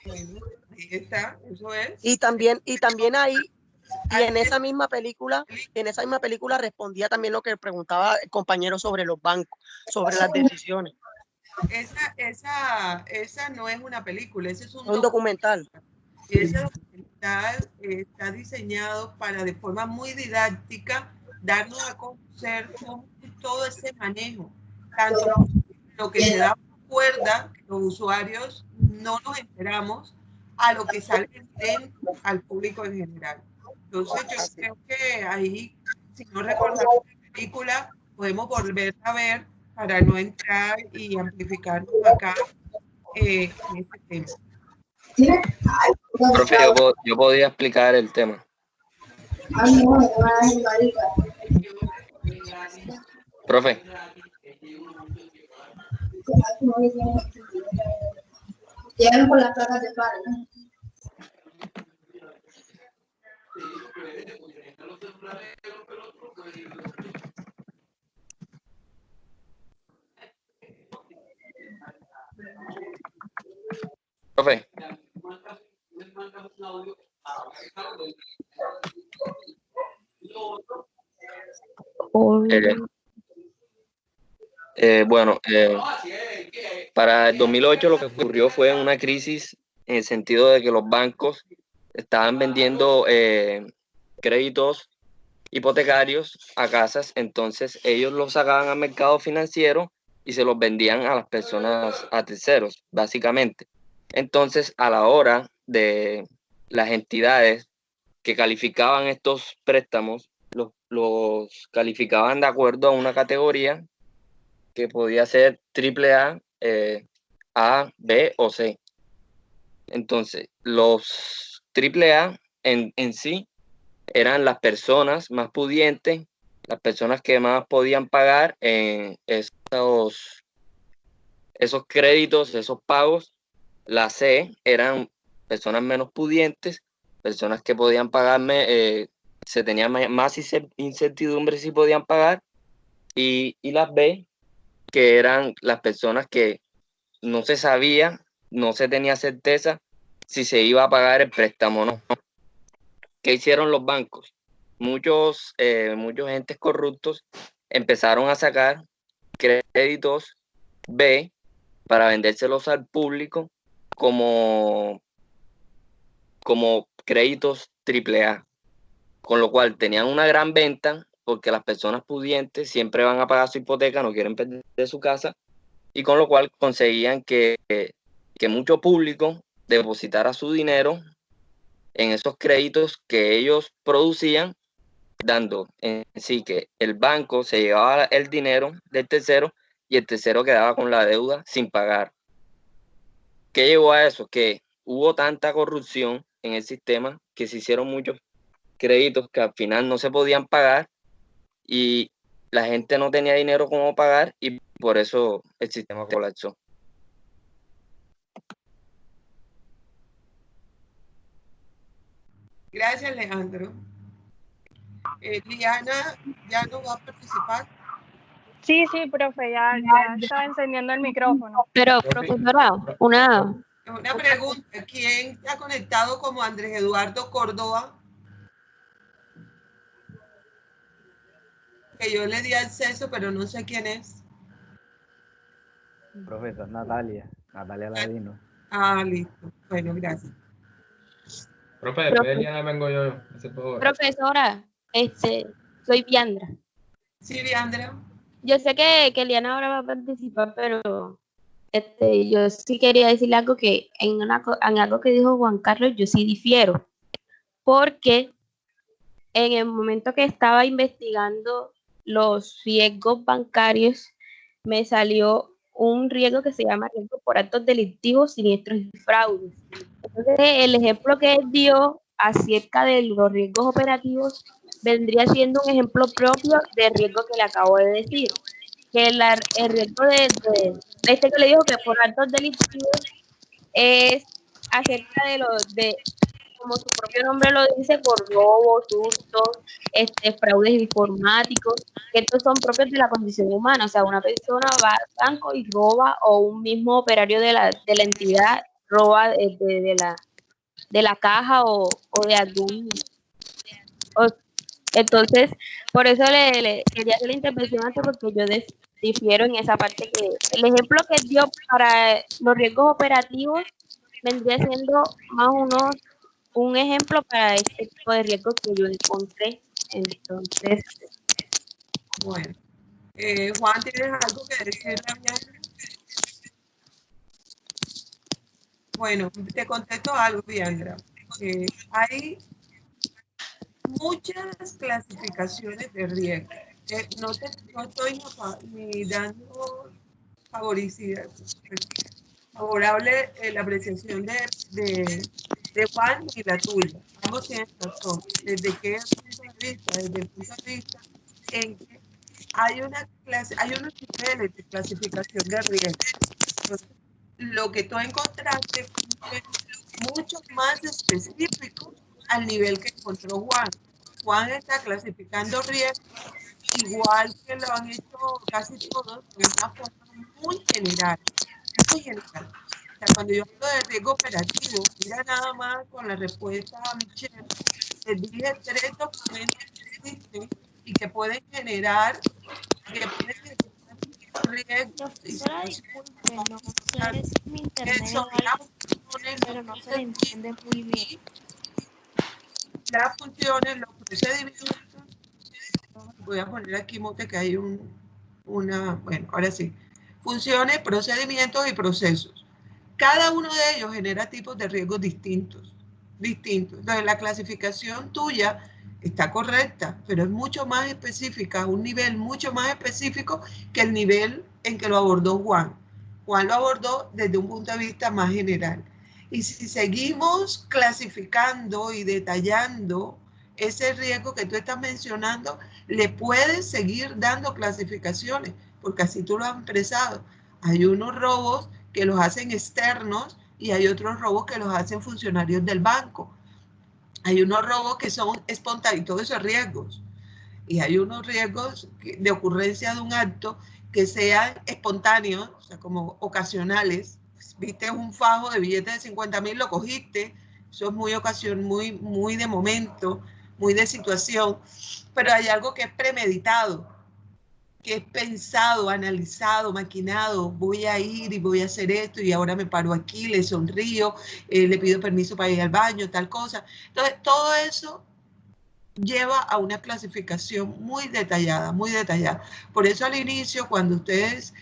Bueno, ahí está, eso es. Y también ahí, y en esa misma película respondía también lo que preguntaba el compañero sobre los bancos, sobre las decisiones. Esa no es una película, ese es un documental. Y ese documental está diseñado para, de forma muy didáctica, darnos a conocer cómo todo ese manejo, tanto lo que se da por cuerda, que los usuarios no nos enteramos, a lo que sale dentro al público en general. Entonces yo creo que ahí, si no recordamos la película, podemos volver a ver para no entrar y amplificarnos acá en este tema. Profe, yo podía explicar el tema. Profe. Llegan por las placas de paro, ¿no? Profe. Para el 2008 lo que ocurrió fue una crisis en el sentido de que los bancos estaban vendiendo créditos hipotecarios a casas, entonces ellos los sacaban al mercado financiero y se los vendían a las personas, a terceros, básicamente. Entonces, a la hora de las entidades que calificaban estos préstamos, los calificaban de acuerdo a una categoría que podía ser AAA, A, B o C. Entonces, los AAA en sí eran las personas más pudientes, las personas que más podían pagar esos créditos, esos pagos. La C eran personas menos pudientes, personas que podían pagarme, se tenía más incertidumbre si podían pagar, y las B, que eran las personas que no se sabía, no se tenía certeza si se iba a pagar el préstamo o no. ¿Qué hicieron los bancos? Muchos entes corruptos empezaron a sacar créditos B para vendérselos al público como créditos AAA, con lo cual tenían una gran venta porque las personas pudientes siempre van a pagar su hipoteca, no quieren perder su casa, y con lo cual conseguían que mucho público depositara su dinero en esos créditos que ellos producían, dando en sí que el banco se llevaba el dinero del tercero y el tercero quedaba con la deuda sin pagar. ¿Qué llevó a eso? Que hubo tanta corrupción en el sistema que se hicieron muchos créditos que al final no se podían pagar y la gente no tenía dinero como pagar y por eso el sistema colapsó. Gracias, Alejandro. Liana, ¿ya no va a participar? Sí, profe, ya estaba encendiendo el micrófono. Pero, profesora, una pregunta. ¿Quién está conectado como Andrés Eduardo Córdoba? Que yo le di acceso, pero no sé quién es. Profesor Natalia Ladino. Ah, listo. Bueno, gracias. Profe, después de Liana vengo yo. Profesora, soy Viandra. Sí, Viandra. Yo sé que Liana ahora va a participar, pero yo sí quería decirle algo que en algo que dijo Juan Carlos, yo sí difiero. Porque en el momento que estaba investigando los riesgos bancarios, me salió un riesgo que se llama riesgo por actos delictivos, siniestros y fraudes. Entonces, el ejemplo que él dio acerca de los riesgos operativos vendría siendo un ejemplo propio del riesgo que le acabo de decir. Que el riesgo de que le dijo que por actos delictivos es acerca de como su propio nombre lo dice, por robos, hurtos, fraudes informáticos, que estos son propios de la condición humana. O sea, una persona va al banco y roba, o un mismo operario de la entidad roba de la caja o de algún... Entonces, por eso le quería hacer la intervención antes, porque yo difiero en esa parte, que el ejemplo que dio para los riesgos operativos vendría siendo más o menos un ejemplo para este tipo de riesgos que yo encontré. Entonces, bueno, Juan, ¿tienes algo que decirle a Viandra? Bueno, te contesto algo, Viandra. Hay muchas clasificaciones de riesgo. No estoy ni dando favorable la apreciación de Juan y la tuya. Ambos tienen razón. ¿Desde qué punto de vista? Desde el punto de vista en que hay unos niveles de clasificación de riesgo. Entonces, lo que tú encontraste fue mucho más específico al nivel que encontró Juan. Juan está clasificando riesgos igual que lo han hecho casi todos, de una forma muy general. Muy general. O sea, cuando yo hablo de riesgo operativo, mira nada más con la respuesta a Michelle, les dije 3 documentos que existen y que pueden generar riesgos y situaciones. No sé si mi internet es algo, pero no se le entiende muy bien. las funciones, los procedimientos. Voy a poner aquí, Mote, que hay bueno, ahora sí. Funciones, procedimientos y procesos. Cada uno de ellos genera tipos de riesgos distintos. Entonces, la clasificación tuya está correcta, pero es mucho más específica, un nivel mucho más específico que el nivel en que lo abordó Juan. Juan lo abordó desde un punto de vista más general. Y si seguimos clasificando y detallando ese riesgo que tú estás mencionando, le puedes seguir dando clasificaciones, porque así tú lo has expresado. Hay unos robos que los hacen externos y hay otros robos que los hacen funcionarios del banco. Hay unos robos que son espontáneos, todos esos riesgos. Y hay unos riesgos de ocurrencia de un acto que sean espontáneos, o sea, como ocasionales. Viste un fajo de billetes de 50.000, lo cogiste, eso es muy de momento, muy de situación, pero hay algo que es premeditado, que es pensado, analizado, maquinado. Voy a ir y voy a hacer esto y ahora me paro aquí, le sonrío, le pido permiso para ir al baño, tal cosa. Entonces, todo eso lleva a una clasificación muy detallada, muy detallada. Por eso al inicio, cuando ustedes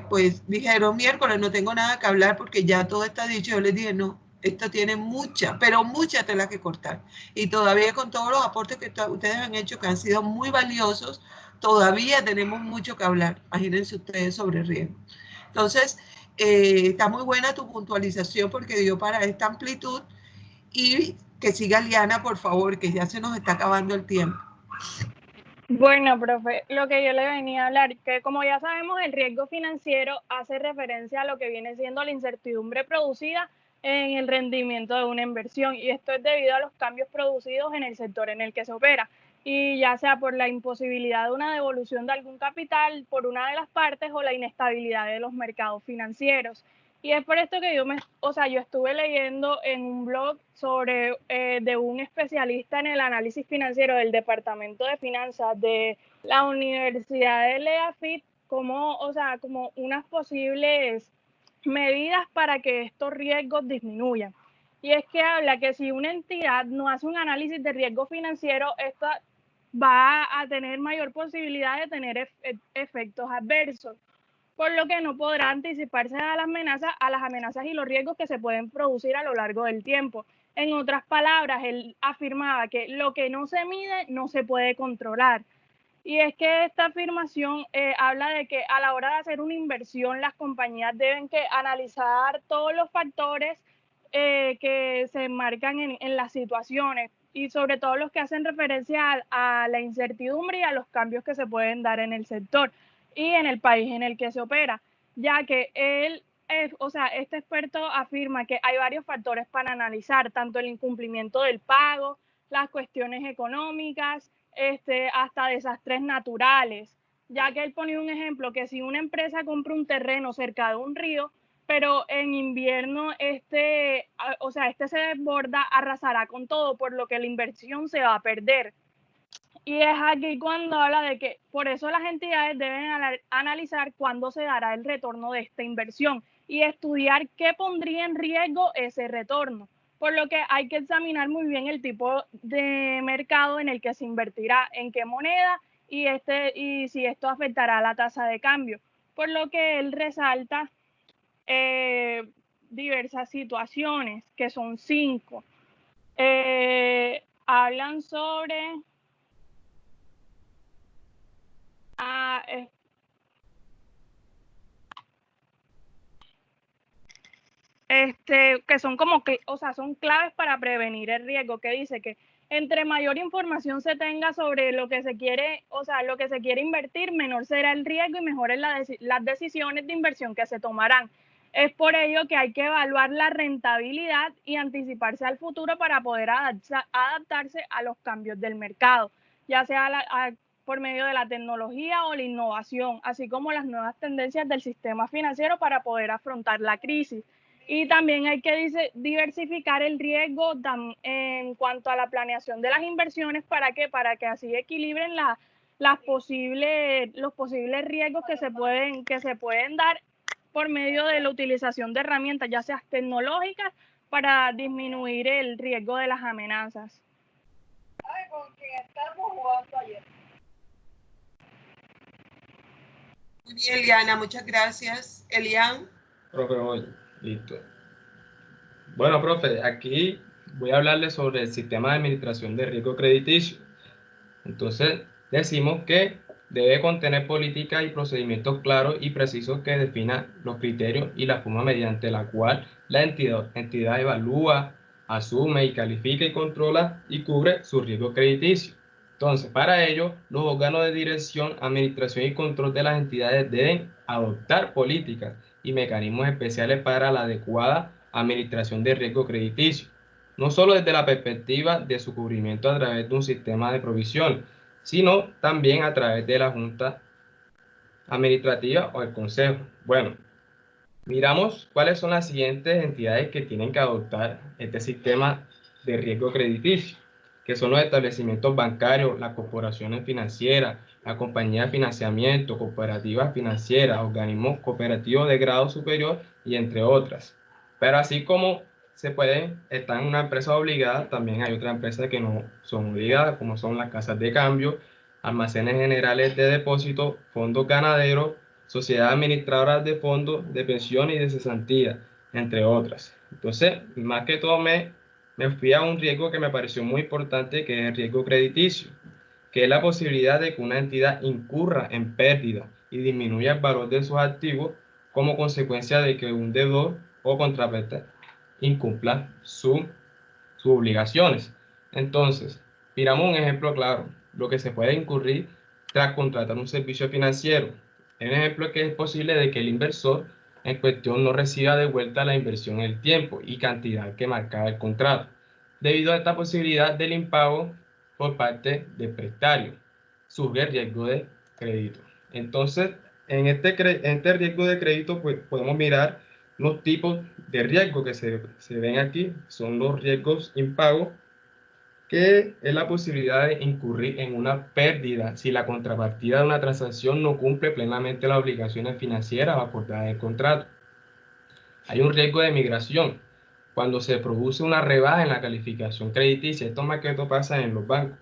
pues dijeron miércoles no tengo nada que hablar porque ya todo está dicho, yo les dije no, esto tiene mucha, pero mucha tela que cortar. Y todavía con todos los aportes que ustedes han hecho, que han sido muy valiosos, todavía tenemos mucho que hablar. Imagínense ustedes sobre riesgo. Entonces, está muy buena tu puntualización porque dio para esta amplitud. Y que siga Liana, por favor, que ya se nos está acabando el tiempo. Bueno, profe, lo que yo le venía a hablar, que como ya sabemos, el riesgo financiero hace referencia a lo que viene siendo la incertidumbre producida en el rendimiento de una inversión, y esto es debido a los cambios producidos en el sector en el que se opera, y ya sea por la imposibilidad de una devolución de algún capital por una de las partes o la inestabilidad de los mercados financieros. Y es por esto que yo estuve leyendo en un blog sobre de un especialista en el análisis financiero del Departamento de Finanzas de la Universidad de Leafit, como unas posibles medidas para que estos riesgos disminuyan. Y es que habla que si una entidad no hace un análisis de riesgo financiero, esta va a tener mayor posibilidad de tener efectos adversos, por lo que no podrá anticiparse a las amenazas y los riesgos que se pueden producir a lo largo del tiempo. En otras palabras, él afirmaba que lo que no se mide no se puede controlar. Y es que esta afirmación habla de que a la hora de hacer una inversión, las compañías deben que analizar todos los factores que se marcan en las situaciones, y sobre todo los que hacen referencia a la incertidumbre y a los cambios que se pueden dar en el sector y en el país en el que se opera, ya que este experto afirma que hay varios factores para analizar, tanto el incumplimiento del pago, las cuestiones económicas, hasta desastres naturales, ya que él pone un ejemplo que si una empresa compra un terreno cerca de un río, pero en invierno este se desborda, arrasará con todo, por lo que la inversión se va a perder. Y es aquí cuando habla de que por eso las entidades deben analizar cuándo se dará el retorno de esta inversión y estudiar qué pondría en riesgo ese retorno. Por lo que hay que examinar muy bien el tipo de mercado en el que se invertirá, en qué moneda y si esto afectará a la tasa de cambio. Por lo que él resalta diversas situaciones, que son 5. Hablan sobre que son son claves para prevenir el riesgo, que dice que entre mayor información se tenga sobre lo que se quiere, lo que se quiere invertir, menor será el riesgo y mejores las decisiones de inversión que se tomarán. Es por ello que hay que evaluar la rentabilidad y anticiparse al futuro para poder adaptarse a los cambios del mercado, ya sea por medio de la tecnología o la innovación, así como las nuevas tendencias del sistema financiero para poder afrontar la crisis. Y también hay que diversificar el riesgo en cuanto a la planeación de las inversiones. ¿Para qué? Para que así equilibren los posibles riesgos que se pueden dar por medio de la utilización de herramientas, ya sean tecnológicas, para disminuir el riesgo de las amenazas. Muy bien, Eliana, muchas gracias. Elian. Profe, hoy, listo. Bueno, profe, aquí voy a hablarles sobre el sistema de administración de riesgo crediticio. Entonces, decimos que debe contener políticas y procedimientos claros y precisos que definan los criterios y la forma mediante la cual la entidad evalúa, asume y califica y controla y cubre su riesgo crediticio. Entonces, para ello, los órganos de dirección, administración y control de las entidades deben adoptar políticas y mecanismos especiales para la adecuada administración de riesgo crediticio, no solo desde la perspectiva de su cubrimiento a través de un sistema de provisión, sino también a través de la Junta Administrativa o el Consejo. Bueno, miramos cuáles son las siguientes entidades que tienen que adoptar este sistema de riesgo crediticio, que son los establecimientos bancarios, las corporaciones financieras, la compañía de financiamiento, cooperativas financieras, organismos cooperativos de grado superior y entre otras. Pero así como están en una empresa obligada, también hay otras empresas que no son obligadas, como son las casas de cambio, almacenes generales de depósito, fondos ganaderos, sociedades administradoras de fondos de pensión y de cesantía, entre otras. Entonces, más que todo me fui a un riesgo que me pareció muy importante, que es el riesgo crediticio, que es la posibilidad de que una entidad incurra en pérdida y disminuya el valor de sus activos como consecuencia de que un deudor o contraparte incumpla sus obligaciones. Entonces, miramos un ejemplo claro, lo que se puede incurrir tras contratar un servicio financiero. Un ejemplo es que es posible de que el inversor en cuestión no reciba de vuelta la inversión en el tiempo y cantidad que marcaba el contrato, debido a esta posibilidad del impago por parte del prestario. Surge el riesgo de crédito. Entonces, en este riesgo de crédito, pues, podemos mirar los tipos de riesgo que se ven aquí. Son los riesgos impagos, que es la posibilidad de incurrir en una pérdida si la contrapartida de una transacción no cumple plenamente las obligaciones financieras acordadas en el contrato. Hay un riesgo de migración, cuando se produce una rebaja en la calificación crediticia. Esto más que todo pasa en los bancos.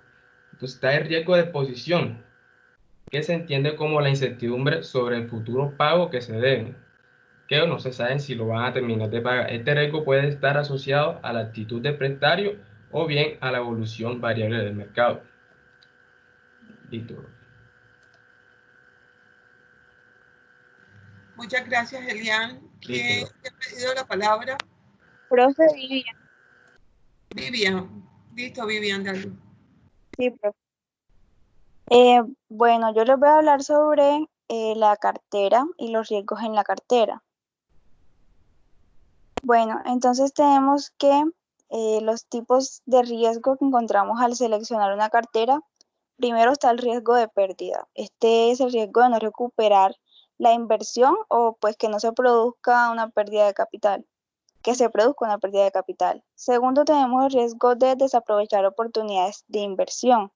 Entonces está el riesgo de exposición, que se entiende como la incertidumbre sobre el futuro pago que se deben, que no se saben si lo van a terminar de pagar. Este riesgo puede estar asociado a la actitud del prestario o bien a la evolución variable del mercado. Listo. Muchas gracias, Elian. ¿Quién te ha pedido la palabra? Profe Vivian. Vivian. Listo, Vivian, dale. Sí, profe. Bueno, yo les voy a hablar sobre la cartera y los riesgos en la cartera. Bueno, entonces tenemos que los tipos de riesgo que encontramos al seleccionar una cartera. Primero está el riesgo de pérdida. Este es el riesgo de no recuperar la inversión o pues que no se produzca una pérdida de capital, que se produzca una pérdida de capital. Segundo, tenemos el riesgo de desaprovechar oportunidades de inversión,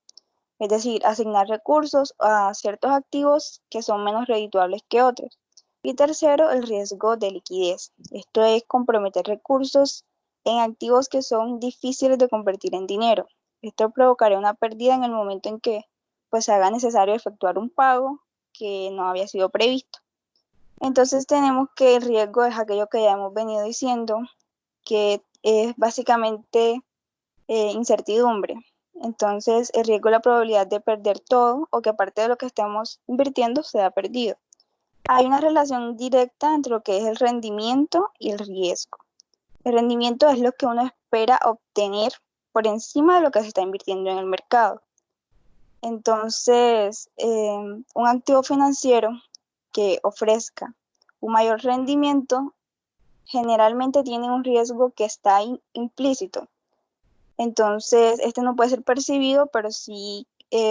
es decir, asignar recursos a ciertos activos que son menos redituables que otros. Y tercero, el riesgo de liquidez. Esto es comprometer recursos en activos que son difíciles de convertir en dinero. Esto provocaría una pérdida en el momento en que pues, se haga necesario efectuar un pago que no había sido previsto. Entonces tenemos que el riesgo es aquello que ya hemos venido diciendo, que es básicamente incertidumbre. Entonces el riesgo es la probabilidad de perder todo o que parte de lo que estemos invirtiendo sea perdido. Hay una relación directa entre lo que es el rendimiento y el riesgo. El rendimiento es lo que uno espera obtener por encima de lo que se está invirtiendo en el mercado. Entonces, un activo financiero que ofrezca un mayor rendimiento generalmente tiene un riesgo que está implícito. Entonces, este no puede ser percibido, pero sí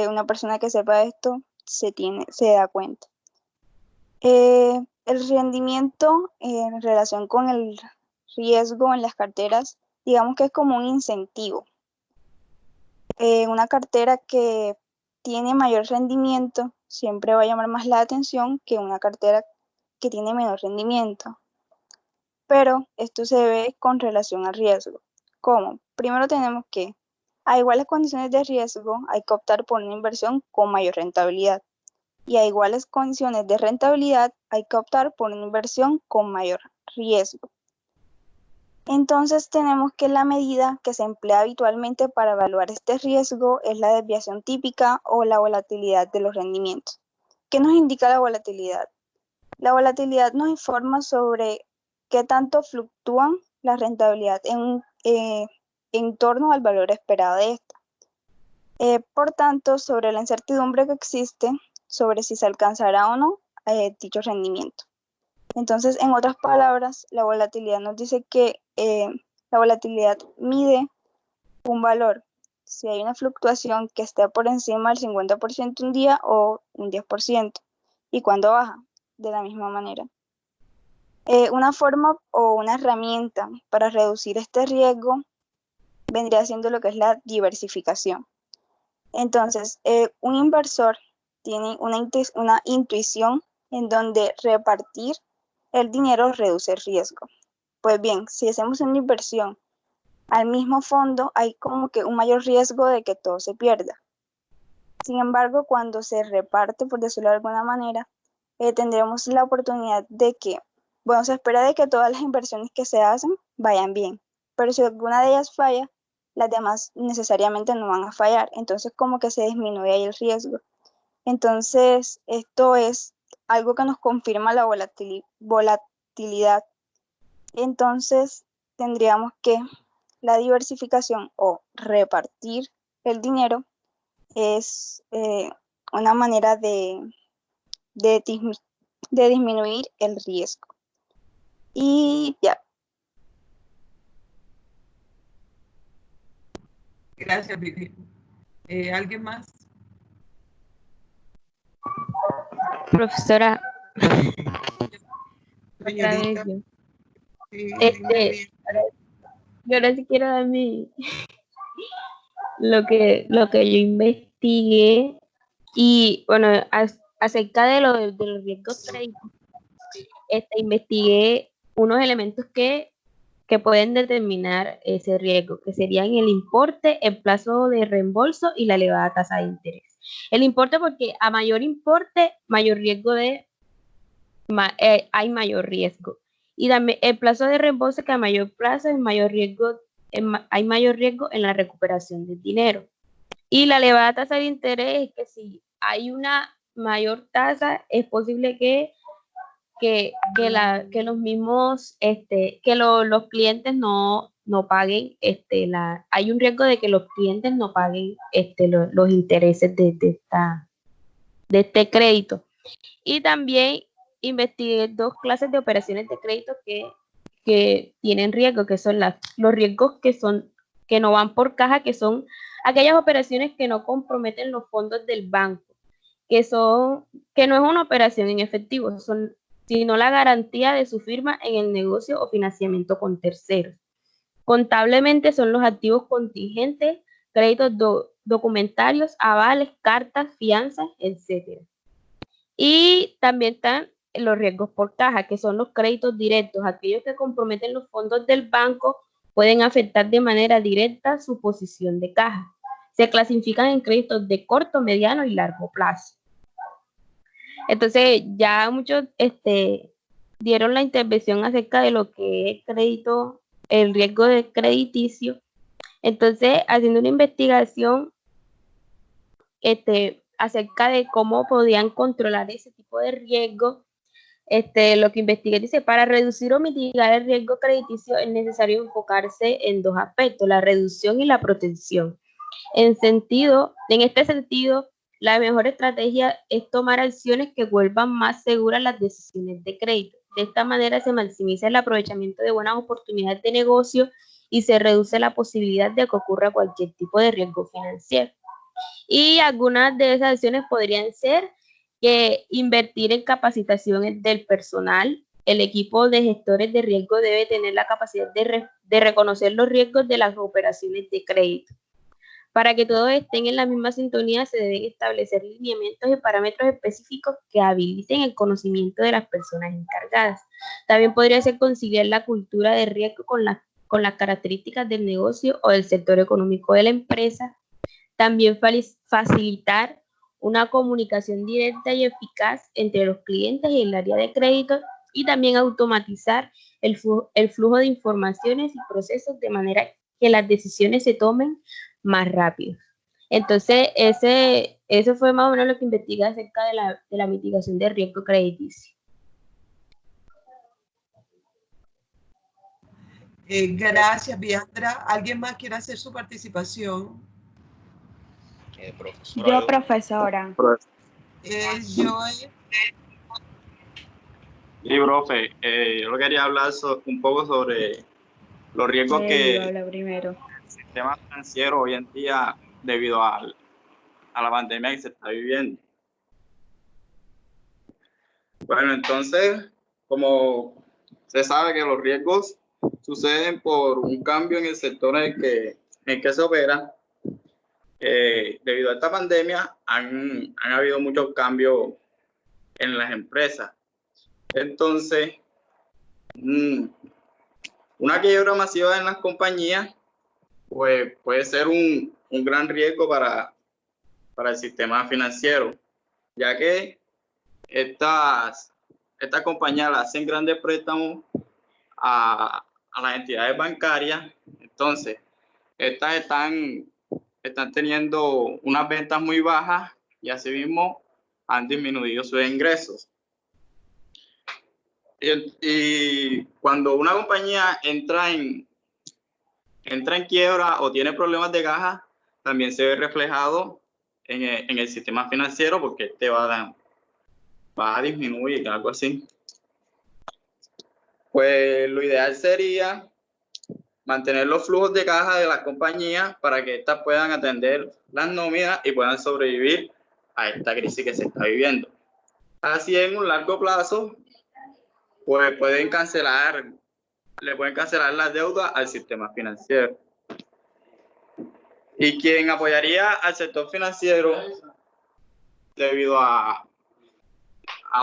una persona que sepa esto se da cuenta. El rendimiento en relación con el riesgo en las carteras, digamos que es como un incentivo. Una cartera que tiene mayor rendimiento siempre va a llamar más la atención que una cartera que tiene menor rendimiento. Pero esto se ve con relación al riesgo. ¿Cómo? Primero tenemos que A iguales condiciones de riesgo, hay que optar por una inversión con mayor rentabilidad. Y a iguales condiciones de rentabilidad, hay que optar por una inversión con mayor riesgo. Entonces tenemos que la medida que se emplea habitualmente para evaluar este riesgo es la desviación típica o la volatilidad de los rendimientos. ¿Qué nos indica la volatilidad? La volatilidad nos informa sobre qué tanto fluctúan la rentabilidad en torno al valor esperado de esta. Por tanto, sobre la incertidumbre que existe sobre si se alcanzará o no dicho rendimiento. Entonces, en otras palabras, la volatilidad nos dice que la volatilidad mide un valor, si hay una fluctuación que esté por encima del 50% un día o un 10%, y cuando baja, de la misma manera. Una forma o una herramienta para reducir este riesgo vendría siendo lo que es la diversificación. Entonces, un inversor tiene una intuición en donde repartir el dinero reduce el riesgo. Pues bien, si hacemos una inversión al mismo fondo, hay como que un mayor riesgo de que todo se pierda. Sin embargo, cuando se reparte, por decirlo de alguna manera, tendremos la oportunidad de que, bueno, se espera de que todas las inversiones que se hacen vayan bien, pero si alguna de ellas falla, las demás necesariamente no van a fallar, entonces como que se disminuye ahí el riesgo. Entonces, esto es algo que nos confirma la volatilidad. Entonces, tendríamos que la diversificación o repartir el dinero es una manera de disminuir el riesgo. Y ya. Gracias, Vivi. ¿Alguien más? Profesora, Señorita. yo. Sí, Yo les quiero dar lo que yo investigué y bueno, acerca de los riesgos crediticios, investigué unos elementos que pueden determinar ese riesgo, que serían el importe, el plazo de reembolso y la elevada tasa de interés. El importe porque a mayor importe, mayor riesgo hay mayor riesgo. Y también el plazo de reembolso, que a mayor plazo hay mayor riesgo en la recuperación del dinero. Y la elevada tasa de interés es que si hay una mayor tasa, es posible que los mismos, los clientes no paguen, hay un riesgo de que los clientes no paguen los intereses de este crédito. Y también investigué dos clases de operaciones de crédito que tienen riesgo, que son los riesgos que no van por caja, que son aquellas operaciones que no comprometen los fondos del banco, que no es una operación en efectivo, sino la garantía de su firma en el negocio o financiamiento con terceros. Contablemente son los activos contingentes, créditos documentarios, avales, cartas, fianzas, etc. Y también están los riesgos por caja, que son los créditos directos, aquellos que comprometen los fondos del banco, pueden afectar de manera directa su posición de caja. Se clasifican en créditos de corto, mediano y largo plazo. Entonces, ya muchos dieron la intervención acerca de lo que es crédito, el riesgo de crediticio. Entonces, haciendo una investigación acerca de cómo podían controlar ese tipo de riesgo, lo que investigué dice, para reducir o mitigar el riesgo crediticio es necesario enfocarse en dos aspectos, la reducción y la protección. En este sentido, la mejor estrategia es tomar acciones que vuelvan más seguras las decisiones de crédito. De esta manera se maximiza el aprovechamiento de buenas oportunidades de negocio y se reduce la posibilidad de que ocurra cualquier tipo de riesgo financiero. Y algunas de esas acciones podrían ser que invertir en capacitación del personal. El equipo de gestores de riesgo debe tener la capacidad de reconocer los riesgos de las operaciones de crédito. Para que todos estén en la misma sintonía, se deben establecer lineamientos y parámetros específicos que habiliten el conocimiento de las personas encargadas. También podría ser conciliar la cultura de riesgo con con las características del negocio o del sector económico de la empresa. También facilitar una comunicación directa y eficaz entre los clientes y el área de crédito, y también automatizar el flujo de informaciones y procesos de manera que las decisiones se tomen más rápido. Entonces, eso fue más o menos lo que investigué acerca de la mitigación de riesgo crediticio. Gracias, Viandra. ¿Alguien más quiere hacer su participación? Profesora, Yo, profesora. Yo. Sí, profe, yo lo quería hablar un poco sobre los riesgos que habla primero. el sistema financiero hoy en día, debido a la pandemia que se está viviendo. Bueno, entonces, como se sabe que los riesgos suceden por un cambio en el sector en el que se opera, debido a esta pandemia han habido muchos cambios en las empresas. Entonces, una quiebra masiva en las compañías pues, puede ser un gran riesgo para el sistema financiero, ya que estas compañías le hacen grandes préstamos a las entidades bancarias. Entonces, estas están teniendo unas ventas muy bajas y asimismo han disminuido sus ingresos. Y cuando una compañía entra en quiebra o tiene problemas de caja, también se ve reflejado en el sistema financiero, porque este va a disminuir, algo así. Pues lo ideal sería mantener los flujos de caja de las compañías para que éstas puedan atender las nóminas y puedan sobrevivir a esta crisis que se está viviendo. Así, en un largo plazo, pues le pueden cancelar las deudas al sistema financiero. Y quien apoyaría al sector financiero debido a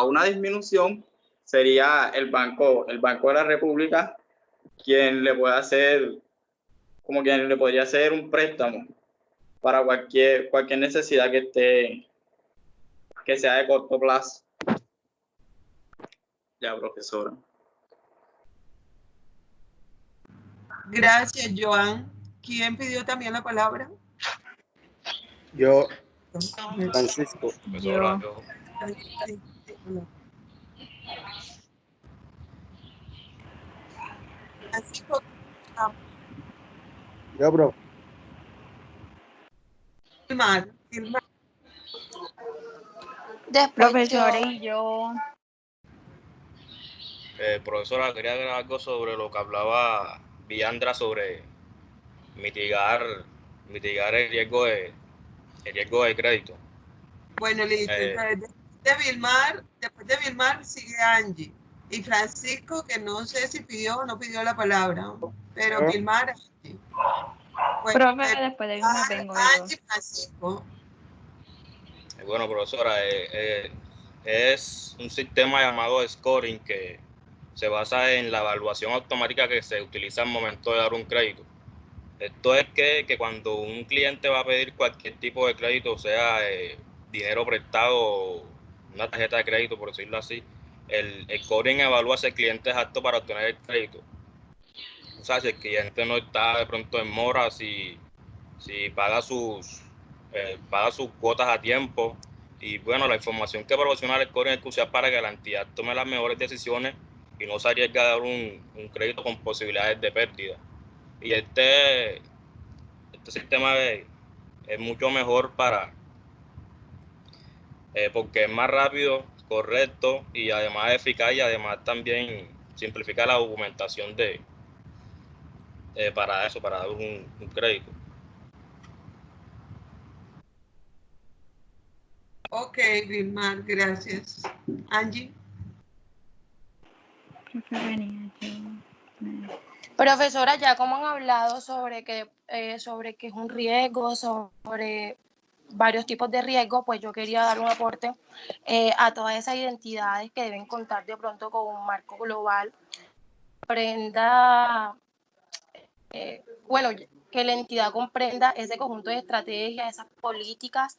una disminución sería el Banco de la República, quien le podría hacer un préstamo para cualquier necesidad que sea de corto plazo. Ya, profesora. Gracias, Joan. ¿Quién pidió también la palabra? Yo, Francisco. Profesora, Francisco. Yo, bro. Filmar. Profesora, y yo. Profesora, quería agregar algo sobre lo que hablaba Viandra sobre mitigar el riesgo de crédito. Bueno, listo. Después de Vilmar sigue Angie. Y Francisco, que no sé si pidió o no pidió la palabra, pero Vilmar, Angie. Bueno, Profe, después de Vilmar vengo yo. Angie, Francisco. Bueno, profesora, es un sistema llamado scoring que se basa en la evaluación automática que se utiliza al momento de dar un crédito. Esto es que cuando un cliente va a pedir cualquier tipo de crédito, sea dinero prestado o una tarjeta de crédito, por decirlo así, el scoring evalúa si el cliente es apto para obtener el crédito. O sea, si el cliente no está de pronto en mora, si paga sus cuotas a tiempo. Y bueno, la información que proporciona el scoring es crucial para que la entidad tome las mejores decisiones y no se arriesgue a dar un crédito con posibilidades de pérdida. Y este sistema es mucho mejor porque es más rápido, correcto y además eficaz, y además también simplifica la documentación para dar un crédito. Ok, Vilmar, gracias. Angie. Profesora, ya como han hablado sobre que es un riesgo, sobre varios tipos de riesgo, pues yo quería dar un aporte a todas esas identidades que deben contar de pronto con un marco global, prenda bueno, que la entidad comprenda ese conjunto de estrategias, esas políticas,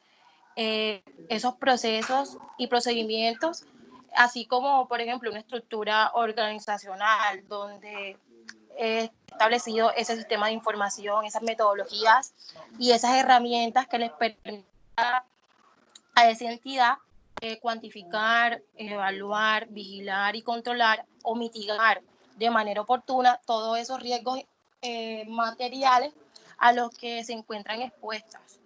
esos procesos y procedimientos, así como, por ejemplo, una estructura organizacional donde he establecido ese sistema de información, esas metodologías y esas herramientas que les permitan a esa entidad cuantificar, evaluar, vigilar y controlar o mitigar de manera oportuna todos esos riesgos materiales a los que se encuentran expuestas.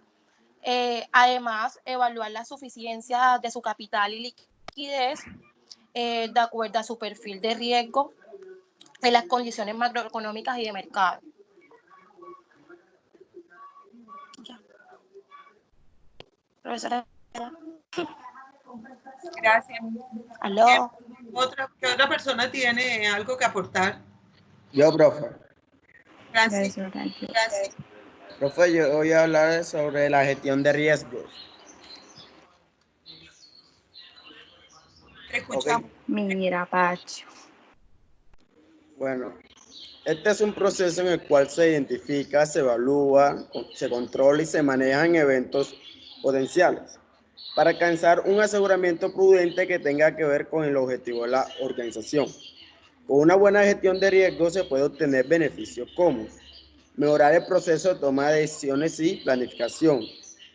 Además, evaluar la suficiencia de su capital y liquidez de acuerdo a su perfil de riesgo en las condiciones macroeconómicas y de mercado. Profesora. Gracias. ¿Aló? ¿Qué otra persona tiene algo que aportar? Yo, profe. Francis. Profe, yo voy a hablar sobre la gestión de riesgos. Te escuchamos. Okay. Mira, Pacho. Bueno, este es un proceso en el cual se identifica, se evalúa, se controla y se manejan eventos potenciales para alcanzar un aseguramiento prudente que tenga que ver con el objetivo de la organización. Con una buena gestión de riesgos se puede obtener beneficios como mejorar el proceso de toma de decisiones y planificación,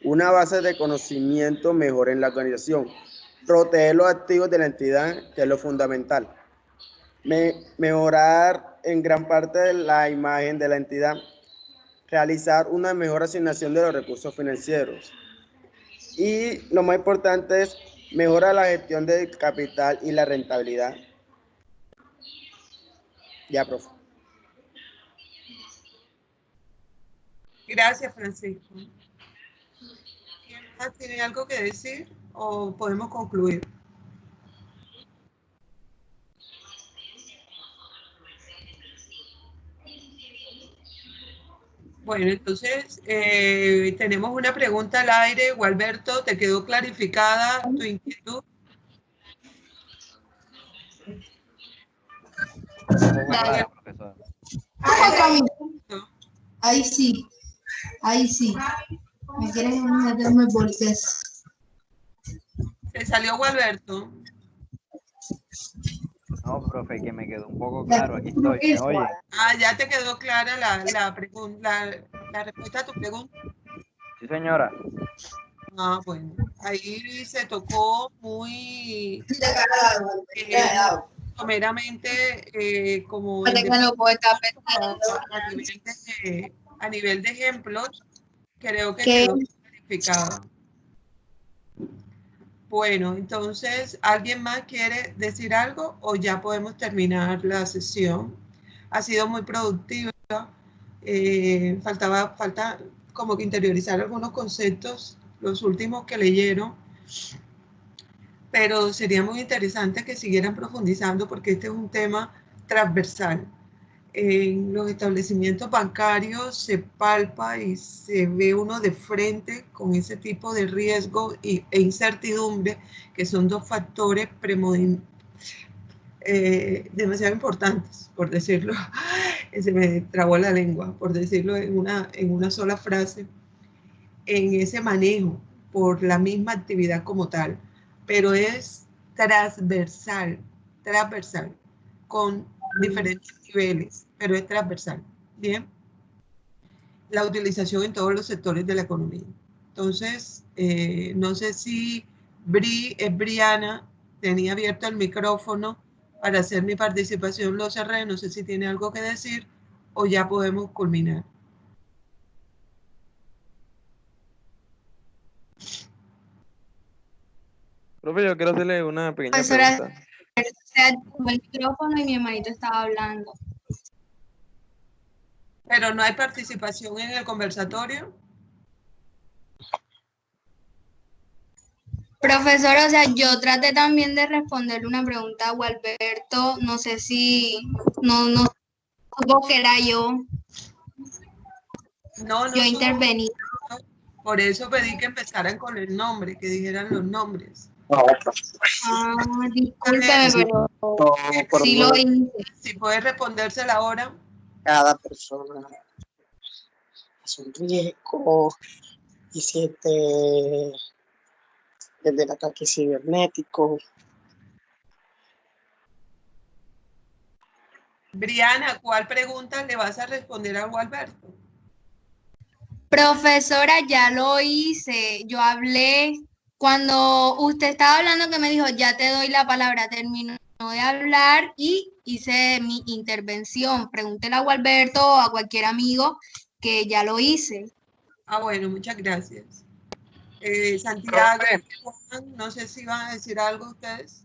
una base de conocimiento mejor en la organización, proteger los activos de la entidad, que es lo fundamental, mejorar en gran parte de la imagen de la entidad, realizar una mejor asignación de los recursos financieros y lo más importante es mejorar la gestión del capital y la rentabilidad. Ya, profe. Gracias, Francisco. ¿Quién más tiene algo que decir o podemos concluir? Bueno, entonces tenemos una pregunta al aire. Gualberto, ¿te quedó clarificada tu inquietud? Ahí sí, ahí sí. Me quieren meterme porque es. ¿Se salió Gualberto? No, profe, que me quedó un poco claro. Aquí estoy. ¿Me oye? Ah, ya te quedó clara la respuesta a tu pregunta. Sí, señora. Ah, bueno. Ahí se tocó muy someramente como a nivel de ejemplos, creo que quedó clarificado. Bueno, entonces, ¿alguien más quiere decir algo o ya podemos terminar la sesión? Ha sido muy productiva. Falta como que interiorizar algunos conceptos, los últimos que leyeron, pero sería muy interesante que siguieran profundizando porque este es un tema transversal. En los establecimientos bancarios se palpa y se ve uno de frente con ese tipo de riesgo e incertidumbre, que son dos factores demasiado importantes, por decirlo, se me trabó la lengua, por decirlo en una sola frase, en ese manejo por la misma actividad como tal, pero es transversal, con diferentes niveles, pero es transversal, ¿bien? La utilización en todos los sectores de la economía. Entonces, no sé si Briana, tenía abierto el micrófono para hacer mi participación, lo cerré, no sé si tiene algo que decir o ya podemos culminar. Profe, yo quiero hacerle una pequeña Profesora, pregunta. se activó el micrófono y mi hermanito estaba hablando. Pero no hay participación en el conversatorio. Profesora, o sea, yo traté también de responderle una pregunta a Gualberto, no sé si no supo que era yo. No, yo intervení. Por eso pedí que empezaran con el nombre, que dijeran los nombres. Discúlpeme, pero sí lo hice. Si puede respondérsela ahora. Cada persona. es un riesgo, y si es del ataque cibernético. Briana, ¿cuál pregunta le vas a responder a Gualberto? Profesora, ya lo hice. Yo hablé cuando usted estaba hablando que me dijo, ya te doy la palabra, terminó de hablar y hice mi intervención. Pregúntele a Gualberto o a cualquier amigo que ya lo hice. Ah, bueno, muchas gracias. Santiago, Juan, no sé si van a decir algo ustedes.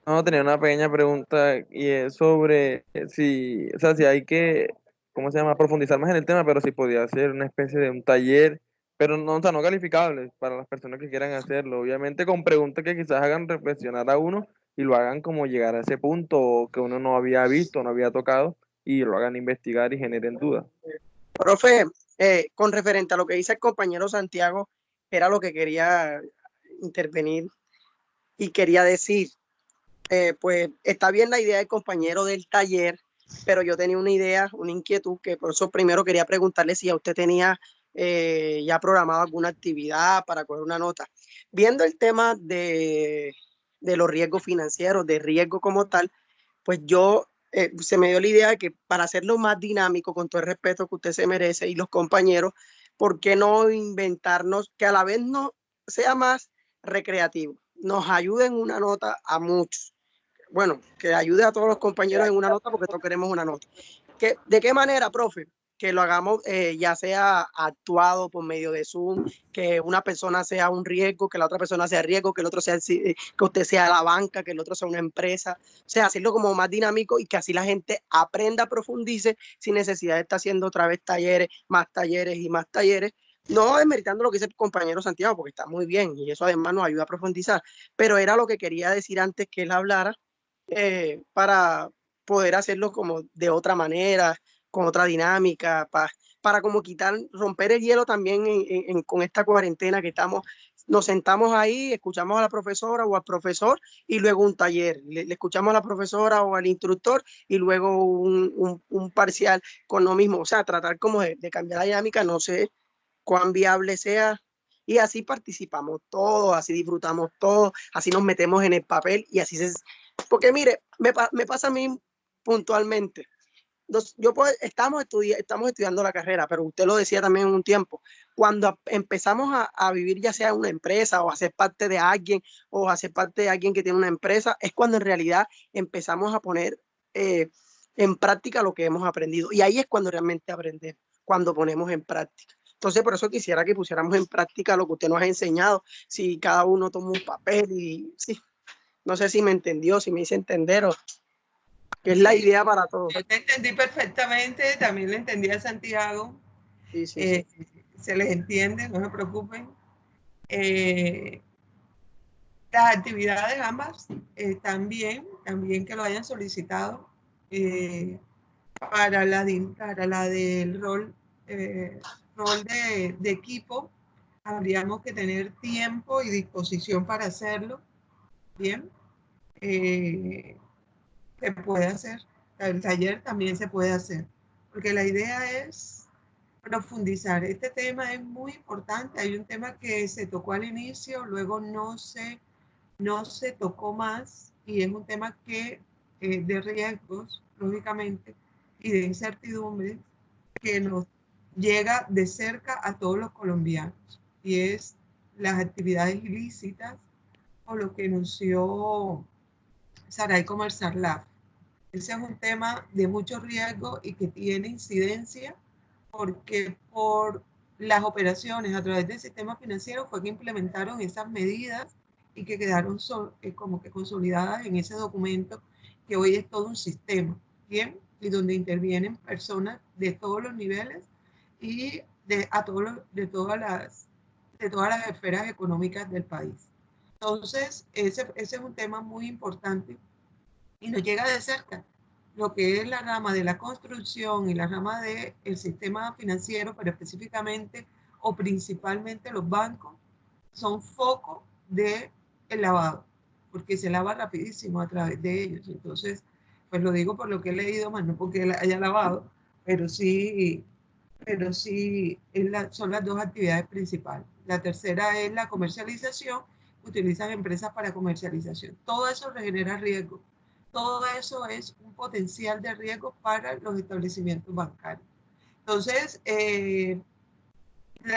No, tenía una pequeña pregunta y es sobre si, o sea, si hay que, ¿cómo se llama? Profundizar más en el tema, pero si podía hacer una especie de un taller, pero no, o sea, no calificable para las personas que quieran hacerlo. Obviamente con preguntas que quizás hagan reflexionar a uno y lo hagan como llegar a ese punto que uno no había visto, no había tocado y lo hagan investigar y generen dudas. Profe, con referente a lo que dice el compañero Santiago, era lo que quería intervenir y quería decir. Pues está bien la idea del compañero del taller, pero yo tenía una idea, una inquietud, que por eso primero quería preguntarle si a usted tenía ya programado alguna actividad para coger una nota. Viendo el tema de los riesgos financieros, de riesgo como tal, pues yo se me dio la idea de que para hacerlo más dinámico, con todo el respeto que usted se merece y los compañeros, ¿por qué no inventarnos que a la vez no sea más recreativo? Nos ayude en una nota a muchos. Bueno, que ayude a todos los compañeros en una nota porque todos queremos una nota. ¿De qué manera, profe? Que lo hagamos ya sea actuado por medio de Zoom, que una persona sea un riesgo, que la otra persona sea riesgo, que el otro sea, que usted sea la banca, que el otro sea una empresa. O sea, hacerlo como más dinámico y que así la gente aprenda, profundice sin necesidad de estar haciendo otra vez talleres y más talleres. No desmeritando lo que dice el compañero Santiago, porque está muy bien y eso además nos ayuda a profundizar, pero era lo que quería decir antes que él hablara, para poder hacerlo como de otra manera, con otra dinámica, para como romper el hielo también con esta cuarentena que estamos, nos sentamos ahí, escuchamos a la profesora o al profesor y luego un taller, le escuchamos a la profesora o al instructor y luego un parcial con lo mismo, o sea, tratar como de cambiar la dinámica, no sé cuán viable sea. Y así participamos todos, así disfrutamos todos, así nos metemos en el papel y así se... Porque mire, me pasa a mí puntualmente. Estamos estudiando la carrera, pero usted lo decía también en un tiempo. Cuando empezamos a vivir ya sea en una empresa o a ser parte de alguien o a ser parte de alguien que tiene una empresa, es cuando en realidad empezamos a poner en práctica lo que hemos aprendido. Y ahí es cuando realmente aprendemos, cuando ponemos en práctica. Entonces, por eso quisiera que pusiéramos en práctica lo que usted nos ha enseñado. Si cada uno toma un papel y sí, no sé si me entendió, si me hice entender o que es la idea para todos. Yo te entendí perfectamente, también le entendí a Santiago. Sí. Se les entiende, no se preocupen. Las actividades ambas están bien, también que lo hayan solicitado. Para la del rol de equipo, habríamos que tener tiempo y disposición para hacerlo. Bien, se puede hacer. El taller también se puede hacer, porque la idea es profundizar. Este tema es muy importante. Hay un tema que se tocó al inicio, luego no se tocó más, y es un tema que de riesgos, lógicamente, y de incertidumbre que nos llega de cerca a todos los colombianos, y es las actividades ilícitas o lo que anunció Saray Commercial Lab. Ese es un tema de mucho riesgo y que tiene incidencia porque por las operaciones a través del sistema financiero fue que implementaron esas medidas y que quedaron como que consolidadas en ese documento que hoy es todo un sistema, ¿bien? Y donde intervienen personas de todos los niveles y de todas las esferas económicas del país. Entonces, ese es un tema muy importante y nos llega de cerca lo que es la rama de la construcción y la rama del sistema financiero, pero específicamente o principalmente los bancos, son foco del lavado, porque se lava rapidísimo a través de ellos. Entonces, pues lo digo por lo que he leído, más no porque él haya lavado, pero sí pero sí son las dos actividades principales. La tercera es la comercialización, utilizan empresas para comercialización. Todo eso genera riesgo. Todo eso es un potencial de riesgo para los establecimientos bancarios. Entonces, le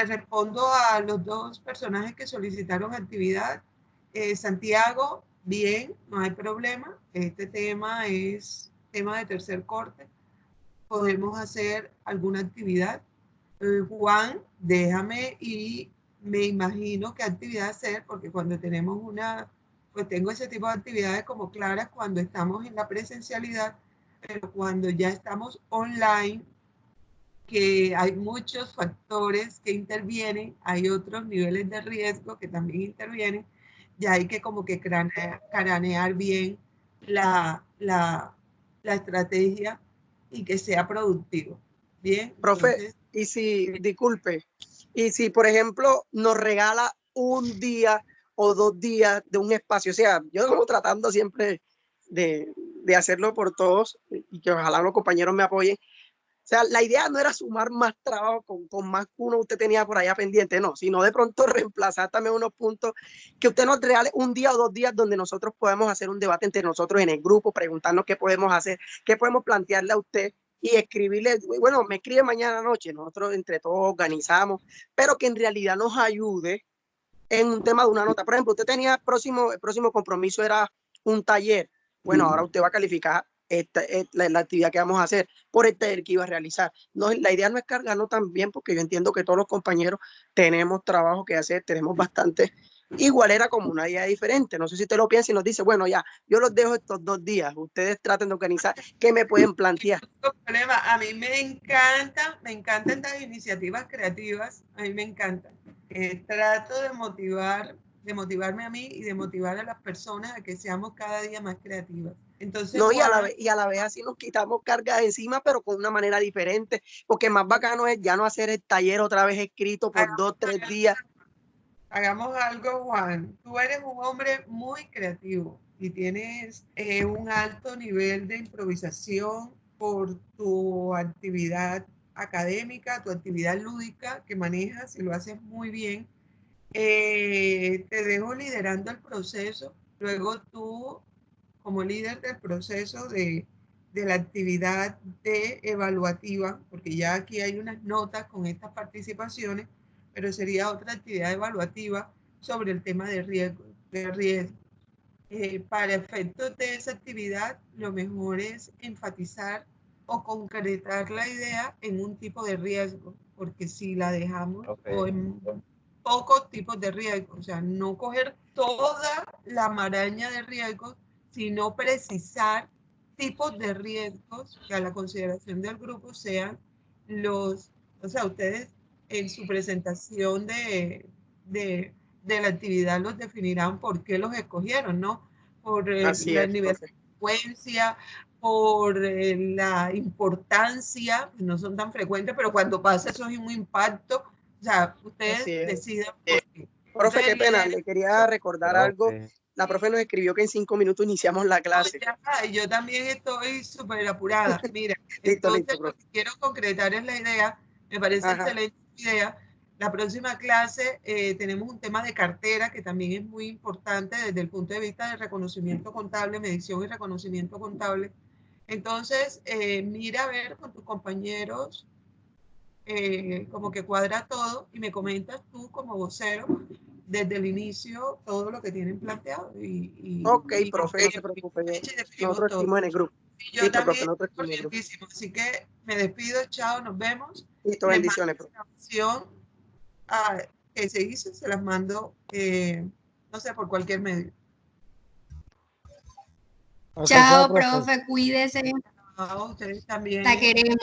respondo a los dos personajes que solicitaron actividad. Santiago, bien, no hay problema. Este tema es tema de tercer corte. Podemos hacer alguna actividad. Juan, déjame y me imagino qué actividad hacer, porque cuando tenemos pues tengo ese tipo de actividades como claras cuando estamos en la presencialidad, pero cuando ya estamos online, que hay muchos factores que intervienen, hay otros niveles de riesgo que también intervienen, ya hay que como que cranear bien la estrategia y que sea productivo. Bien. Profe, Entonces, y si, disculpe, y si por ejemplo nos regala un día o 2 días de un espacio, o sea, yo como tratando siempre de hacerlo por todos y que ojalá los compañeros me apoyen. O sea, la idea no era sumar más trabajo con más que uno usted tenía por allá pendiente, no, sino de pronto reemplazar también unos puntos que usted nos regale un día o 2 días donde nosotros podemos hacer un debate entre nosotros en el grupo, preguntarnos qué podemos hacer, qué podemos plantearle a usted y escribirle, bueno, me escribe mañana noche, nosotros entre todos organizamos, pero que en realidad nos ayude en un tema de una nota. Por ejemplo, usted tenía el próximo compromiso era un taller. Bueno, ahora usted va a calificar la actividad que vamos a hacer por el taller que iba a realizar. No, la idea no es cargarnos también, porque yo entiendo que todos los compañeros tenemos trabajo que hacer, tenemos bastante. Igual era como una idea diferente. No sé si usted lo piensa y nos dice, bueno, ya, yo los dejo estos 2 días. Ustedes traten de organizar. ¿Qué me pueden plantear? No problema. A mí me encantan las iniciativas creativas. A mí me encantan. Trato de motivarme a mí y de motivar a las personas a que seamos cada día más creativas. Entonces, no, y a la vez así nos quitamos cargas de encima, pero con una manera diferente, porque más bacano es ya no hacer el taller otra vez escrito por 2, 3 días. Hagamos algo, Juan. Tú eres un hombre muy creativo y tienes un alto nivel de improvisación por tu actividad académica, tu actividad lúdica que manejas y lo haces muy bien. Te dejo liderando el proceso. Luego tú, como líder del proceso de la actividad evaluativa, porque ya aquí hay unas notas con estas participaciones, pero sería otra actividad evaluativa sobre el tema de riesgo. Para efectos de esa actividad, lo mejor es enfatizar o concretar la idea en un tipo de riesgo, porque si la dejamos o en pocos tipos de riesgos, o sea, no coger toda la maraña de riesgos, sino precisar tipos de riesgos que a la consideración del grupo sean o sea, ustedes en su presentación de la actividad los definirán por qué los escogieron, ¿no? Por el nivel de frecuencia, por la importancia, no son tan frecuentes, pero cuando pasa eso es un impacto. O sea, ustedes decidan por qué. Profe, qué pena, le quería recordar algo. La profe nos escribió que en 5 minutos iniciamos la clase. Yo también estoy súper apurada. Mira, entonces lo que quiero concretar es la idea, me parece excelente idea. La próxima clase tenemos un tema de cartera que también es muy importante desde el punto de vista de reconocimiento contable, medición y reconocimiento contable. Entonces, mira a ver con tus compañeros como que cuadra todo y me comentas tú como vocero desde el inicio todo lo que tienen planteado. Ok, profe, no se preocupe. Nosotros estuvimos en el grupo. Yo sí, también, así que me despido, chao, nos vemos. Listo, bendiciones, profe. Que se hizo, se las mando, no sé, por cualquier medio. Chao, profe, cuídese. Chao, ustedes también. La queremos.